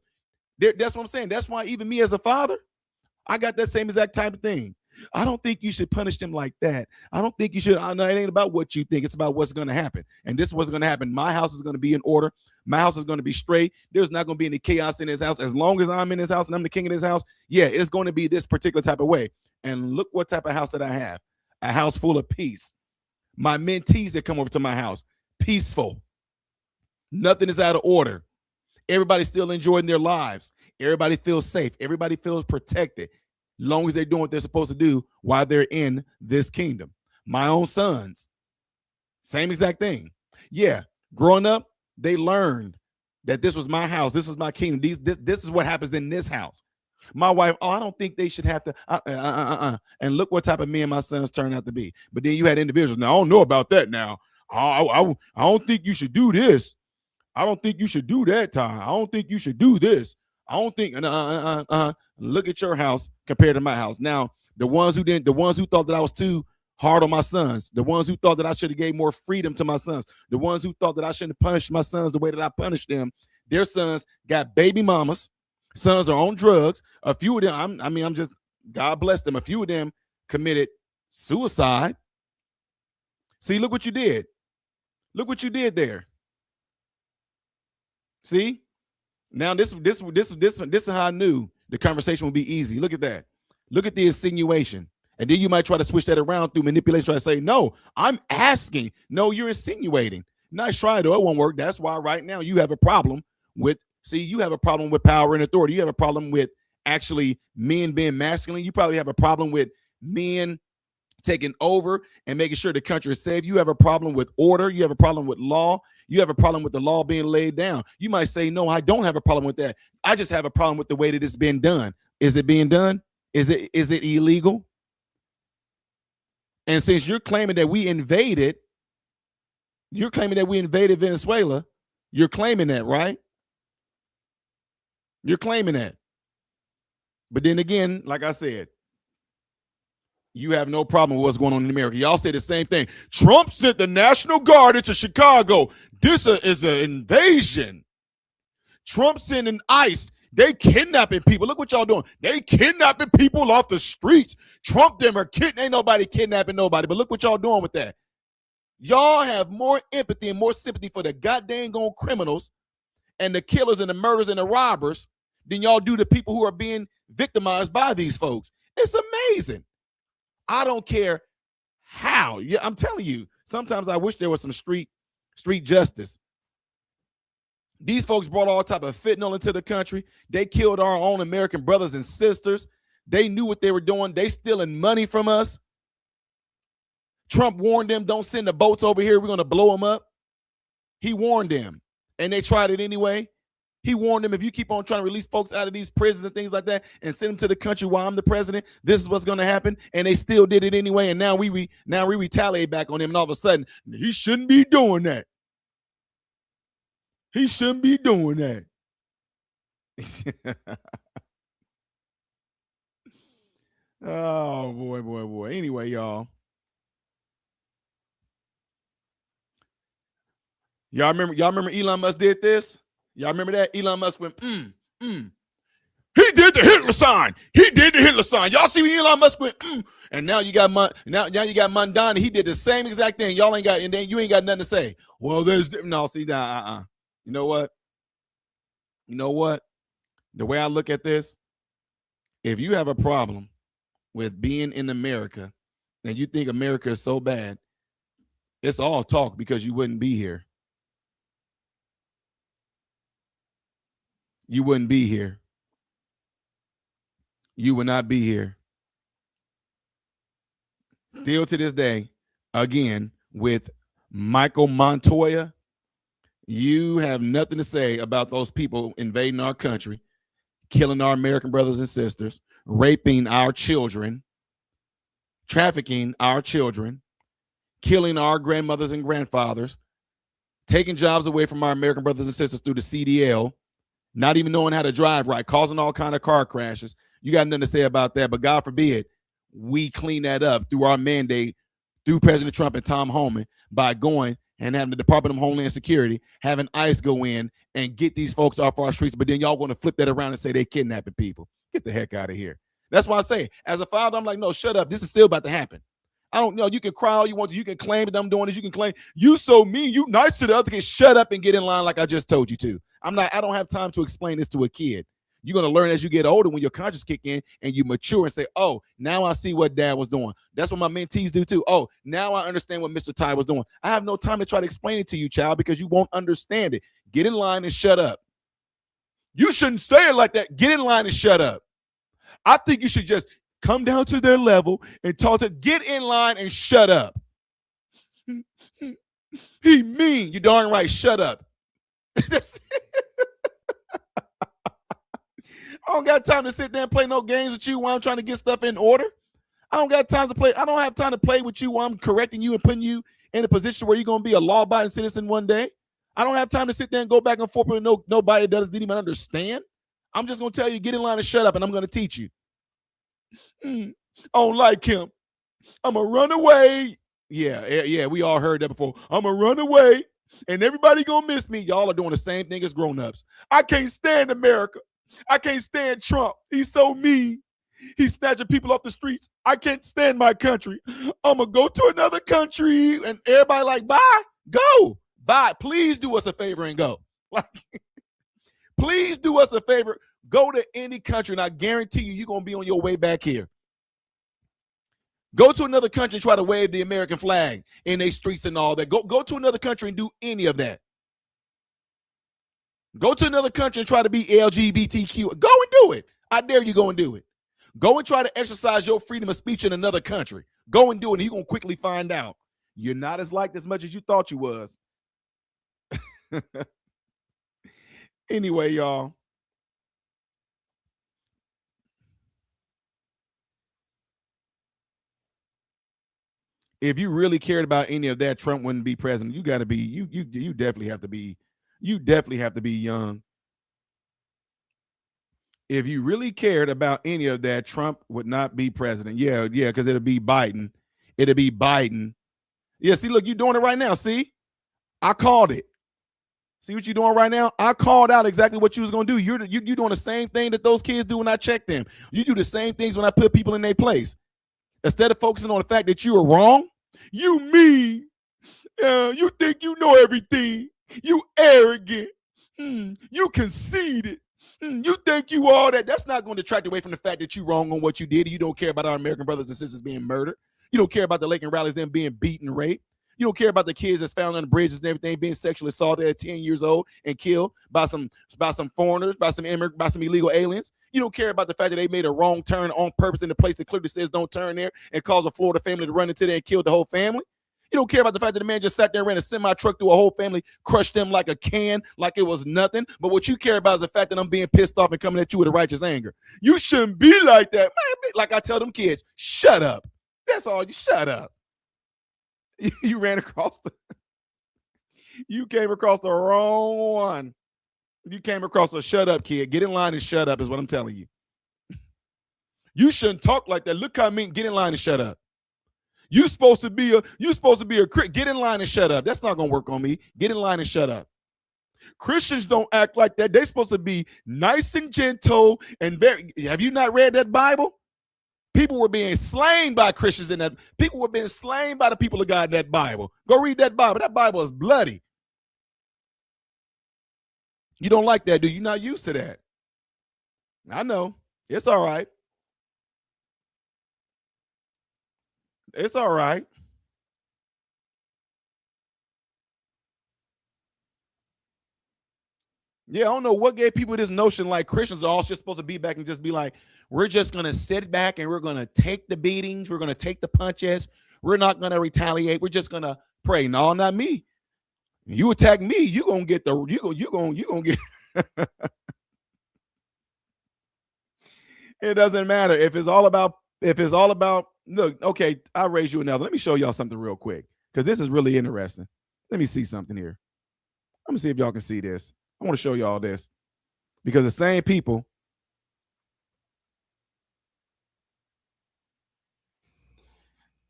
That's what I'm saying. That's why even me as a father, I got that same exact type of thing. I don't think you should punish them like that. I don't think you should. I know it ain't about what you think. It's about what's going to happen. And this is what's going to happen. My house is going to be in order. My house is going to be straight. There's not going to be any chaos in this house. As long as I'm in this house and I'm the king of this house, yeah, it's going to be this particular type of way. And look what type of house that I have. A house full of peace. My mentees that come over to my house, peaceful. Nothing is out of order. Everybody's still enjoying their lives. Everybody feels safe. Everybody feels protected. Long as they're doing what they're supposed to do while they're in this kingdom. My own sons, same exact thing. Yeah, growing up, they learned that this was my house. This was my kingdom. This is what happens in this house. My wife, I don't think they should have to. And look what type of men my sons turned out to be. But then you had individuals. Now, I don't know about that now. I don't think you should do this. I don't think you should do that, Ty. I don't think you should do this. I don't think. Look at your house compared to my house. Now, the ones who thought that I was too hard on my sons, the ones who thought that I should have gave more freedom to my sons, the ones who thought that I shouldn't punish my sons the way that I punished them, their sons got baby mamas. Sons are on drugs. A few of them, I'm just, God bless them. A few of them committed suicide. See, look what you did. Look what you did there. See, now this is how I knew the conversation would be easy. Look at that. Look at the insinuation. And then you might try to switch that around through manipulation, try to say, no, I'm asking. No, you're insinuating. Nice try, though. It won't work. That's why right now you have a problem with, you have a problem with power and authority. You have a problem with actually men being masculine. You probably have a problem with men taking over and making sure the country is safe. You have a problem with order. You have a problem with law. You have a problem with the law being laid down. You might say, no, I don't have a problem with that. I just have a problem with the way that it's been done. Is it being done? Is it illegal? And since you're claiming that we invaded Venezuela, you're claiming that, right? You're claiming that. But then again, like I said, you have no problem with what's going on in America. Y'all say the same thing. Trump sent the National Guard into Chicago. This is an invasion. Trump sending ICE. They kidnapping people. Look what y'all doing. They kidnapping people off the streets. Trump them are ain't nobody kidnapping nobody. But look what y'all doing with that. Y'all have more empathy and more sympathy for the goddamn criminals and the killers and the murderers and the robbers than y'all do the people who are being victimized by these folks. It's amazing. I don't care how. Yeah, I'm telling you, sometimes I wish there was some street justice. These folks brought all type of fentanyl into the country. They killed our own American brothers and sisters. They knew what they were doing. They stealing money from us. Trump warned them, don't send the boats over here. We're going to blow them up. He warned them, and they tried it anyway. He warned them, if you keep on trying to release folks out of these prisons and things like that and send them to the country while I'm the president, this is what's going to happen. And they still did it anyway. And now we retaliate back on him. And all of a sudden, he shouldn't be doing that. He shouldn't be doing that. Oh, boy. Anyway, y'all. Y'all remember Elon Musk did this? Y'all remember that? Elon Musk went, He did the Hitler sign. He did the Hitler sign. Y'all see when Elon Musk went, And now you got Mondani. He did the same exact thing. Y'all ain't got, and then you ain't got nothing to say. Well, there's no, see that. You know what? The way I look at this, if you have a problem with being in America and you think America is so bad, it's all talk because you wouldn't be here. You wouldn't be here. You would not be here. Still to this day, again, with Michael Montoya, you have nothing to say about those people invading our country, killing our American brothers and sisters, raping our children, trafficking our children, killing our grandmothers and grandfathers, taking jobs away from our American brothers and sisters through the CDL, not even knowing how to drive right, causing all kind of car crashes. You got nothing to say about that, but God forbid we clean that up through our mandate, through President Trump and Tom Homan, by going and having the Department of Homeland Security, having ICE go in and get these folks off our streets, but then y'all going to flip that around and say they kidnapping people. Get the heck out of here. That's why I say, as a father, I'm like, no, shut up. This is still about to happen. I don't know. You can cry all you want to. You can claim that I'm doing this. You can claim you so mean, you nice to the other kid. Shut up and get in line like I just told you to. I don't have time to explain this to a kid. You're going to learn as you get older when your conscience kick in and you mature and say, oh, now I see what dad was doing. That's what my mentees do too. Oh, now I understand what Mr. Ty was doing. I have no time to try to explain it to you, child, because you won't understand it. Get in line and shut up. You shouldn't say it like that. Get in line and shut up. I think you should just come down to their level and talk to, get in line and shut up. He mean. You darn right. Shut up. I don't got time to sit there and play no games with you while I'm trying to get stuff in order. I don't got time to play. I don't have time to play with you while I'm correcting you and putting you in a position where you're going to be a law-abiding citizen one day. I don't have time to sit there and go back and forth with nobody that didn't even understand. I'm just going to tell you, get in line and shut up, and I'm going to teach you. I don't like him. I'm going to run away. Yeah, we all heard that before. I'm going to run away, and everybody going to miss me. Y'all are doing the same thing as grown-ups. I can't stand America. I can't stand Trump. He's so mean. He's snatching people off the streets. I can't stand my country. I'm going to go to another country. And everybody like, bye. Go. Bye. Please do us a favor and go. Like, please do us a favor. Go to any country, and I guarantee you're going to be on your way back here. Go to another country and try to wave the American flag in their streets and all that. Go to another country and do any of that. Go to another country and try to be LGBTQ. Go and do it. I dare you go and do it. Go and try to exercise your freedom of speech in another country. Go and do it, and you're going to quickly find out you're not as liked as much as you thought you was. Anyway, y'all. If you really cared about any of that, Trump wouldn't be president. You got to be, you definitely have to be, young. If you really cared about any of that, Trump would not be president. Yeah, because it'll be Biden. It'll be Biden. Yeah, see, look, you're doing it right now. See, I called it. See what you're doing right now? I called out exactly what you was going to do. You're doing the same thing that those kids do when I check them. You do the same things when I put people in their place. Instead of focusing on the fact that you are wrong, you mean, you think you know everything. You arrogant. You conceited. You think you all that. That's not going to detract away from the fact that you're wrong on what you did. You don't care about our American brothers and sisters being murdered. You don't care about the Lakeland rallies, them being beaten, raped. You don't care about the kids that's found on the bridges and everything being sexually assaulted at 10 years old and killed by some foreigners, by some illegal aliens. You don't care about the fact that they made a wrong turn on purpose in the place that clearly says don't turn there and cause a Florida family to run into there and kill the whole family. You don't care about the fact that the man just sat there and ran a semi-truck through a whole family, crushed them like a can, like it was nothing. But what you care about is the fact that I'm being pissed off and coming at you with a righteous anger. You shouldn't be like that. Man, like I tell them kids, shut up. That's all. You shut up. You ran across you came across the wrong one. You came across a shut up kid. Get in line and shut up is what I'm telling you. You shouldn't talk like that. Look how I mean, get in line and shut up. You supposed to be a crit. Get in line and shut up. That's not gonna work on me. Get in line and shut up. Christians don't act like that. They're supposed to be nice and gentle and very. Have you not read that Bible? People were being slain by Christians in that. People were being slain by the people of God in that Bible. Go read that Bible. That Bible is bloody. You don't like that, do you? You're not used to that. I know. It's all right. It's all right. Yeah, I don't know what gave people this notion like Christians are all just supposed to be back and just be like, we're just going to sit back and we're going to take the beatings. We're going to take the punches. We're not going to retaliate. We're just going to pray. No, not me. You attack me, you're going to get you're going to get It doesn't matter if it's all about. Look, okay, I'll raise you another. Let me show y'all something real quick because this is really interesting. Let me see something here. Let me see if y'all can see this. I want to show y'all this because the same people.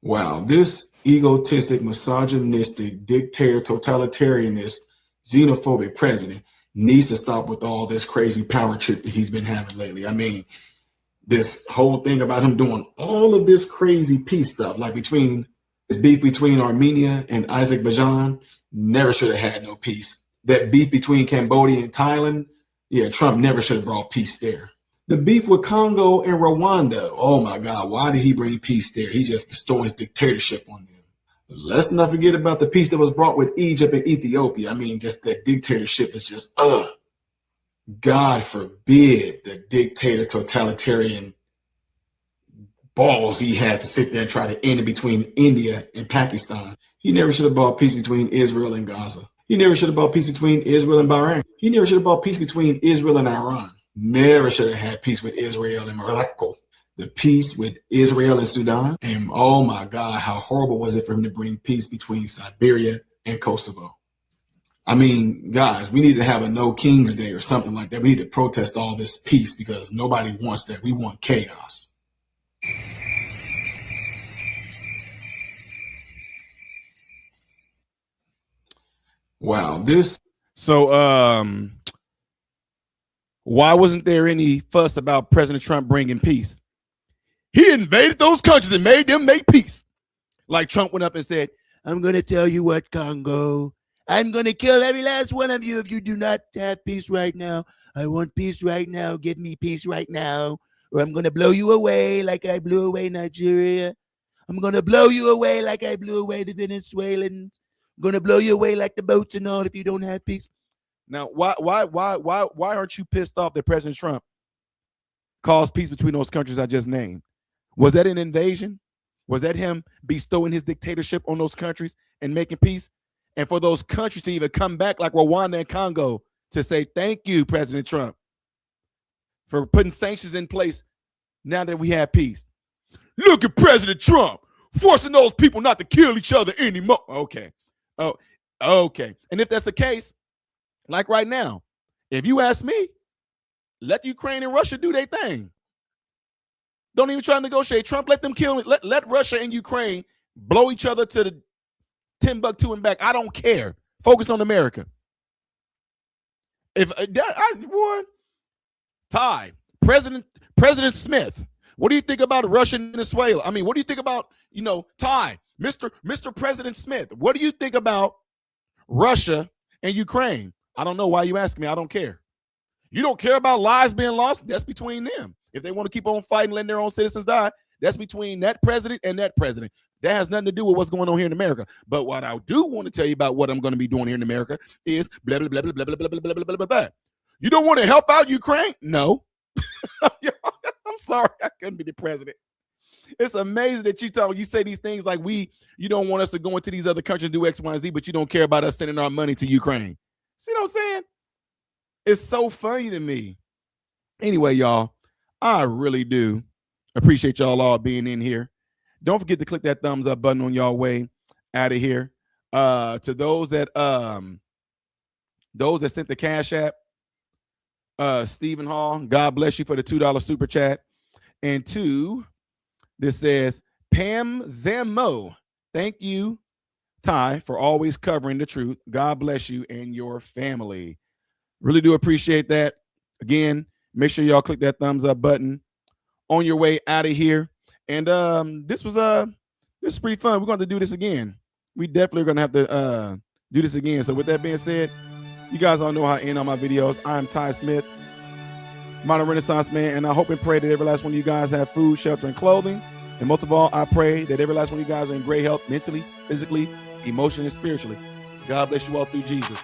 Wow, this egotistic, misogynistic, dictator, totalitarianist, xenophobic president needs to stop with all this crazy power trip that he's been having lately. I mean, this whole thing about him doing all of this crazy peace stuff, like this beef between Armenia and Azerbaijan, never should have had no peace. That beef between Cambodia and Thailand, yeah, Trump never should have brought peace there. The beef with Congo and Rwanda, oh my God, why did he bring peace there? He just bestowed his dictatorship on them. Let's not forget about the peace that was brought with Egypt and Ethiopia. I mean, just that dictatorship is just, God forbid the dictator, totalitarian balls he had to sit there and try to end it between India and Pakistan. He never should have brought peace between Israel and Gaza. He never should have brought peace between Israel and Bahrain. He never should have brought peace between Israel and Iran. Never should have had peace with Israel and Morocco. The peace with Israel and Sudan. And oh my God, how horrible was it for him to bring peace between Siberia and Kosovo? I mean, guys, we need to have a No King's Day or something like that. We need to protest all this peace because nobody wants that. We want chaos. Wow, why wasn't there any fuss about President Trump bringing peace? He invaded those countries and made them make peace. Like Trump went up and said, I'm going to tell you what, Congo, I'm going to kill every last one of you if you do not have peace right now. I want peace right now. Give me peace right now, or I'm going to blow you away like I blew away Nigeria. I'm going to blow you away like I blew away the Venezuelans. I'm going to blow you away like the boats and all if you don't have peace. Now, why aren't you pissed off that President Trump caused peace between those countries I just named? Was that an invasion? Was that him bestowing his dictatorship on those countries and making peace? And for those countries to even come back like Rwanda and Congo to say, thank you, President Trump, for putting sanctions in place now that we have peace. Look at President Trump forcing those people not to kill each other anymore. Okay. Oh, okay. And if that's the case, like right now, if you ask me, let Ukraine and Russia do their thing. Don't even try to negotiate. Trump, let them kill. Let Russia and Ukraine blow each other to the Timbuktu and back. I don't care. Focus on America. President Smith, what do you think about Russia and Venezuela? I mean, what do you think about, Mr. President Smith? What do you think about Russia and Ukraine? I don't know why you ask me. I don't care. You don't care about lives being lost? That's between them. If they want to keep on fighting, letting their own citizens die, that's between that president and that president. That has nothing to do with what's going on here in America. But what I do want to tell you about what I'm going to be doing here in America is blah, blah, blah, blah, blah, blah, blah, blah, blah, blah, blah, blah. You don't want to help out Ukraine? No. I'm sorry. I couldn't be the president. It's amazing that you say these things like you don't want us to go into these other countries and do X, Y, and Z, but you don't care about us sending our money to Ukraine. See what I'm saying? It's so funny to me. Anyway, y'all, I really do appreciate y'all all being in here. Don't forget to click that thumbs up button on y'all way out of here. To those that sent the Cash App, Stephen Hall, God bless you for the $2 super chat. And this says Pam Zammo, thank you, Ty, for always covering the truth. God bless you and your family. Really do appreciate that. Again, make sure y'all click that thumbs up button on your way out of here. And this is pretty fun. We're going to do this again. We definitely are going to have to do this again. So with that being said, you guys all know how I end on my videos. I'm Ty Smith, Modern Renaissance Man, and I hope and pray that every last one of you guys have food, shelter, and clothing. And most of all, I pray that every last one of you guys are in great health mentally, physically, emotionally, and spiritually. God bless you all through Jesus.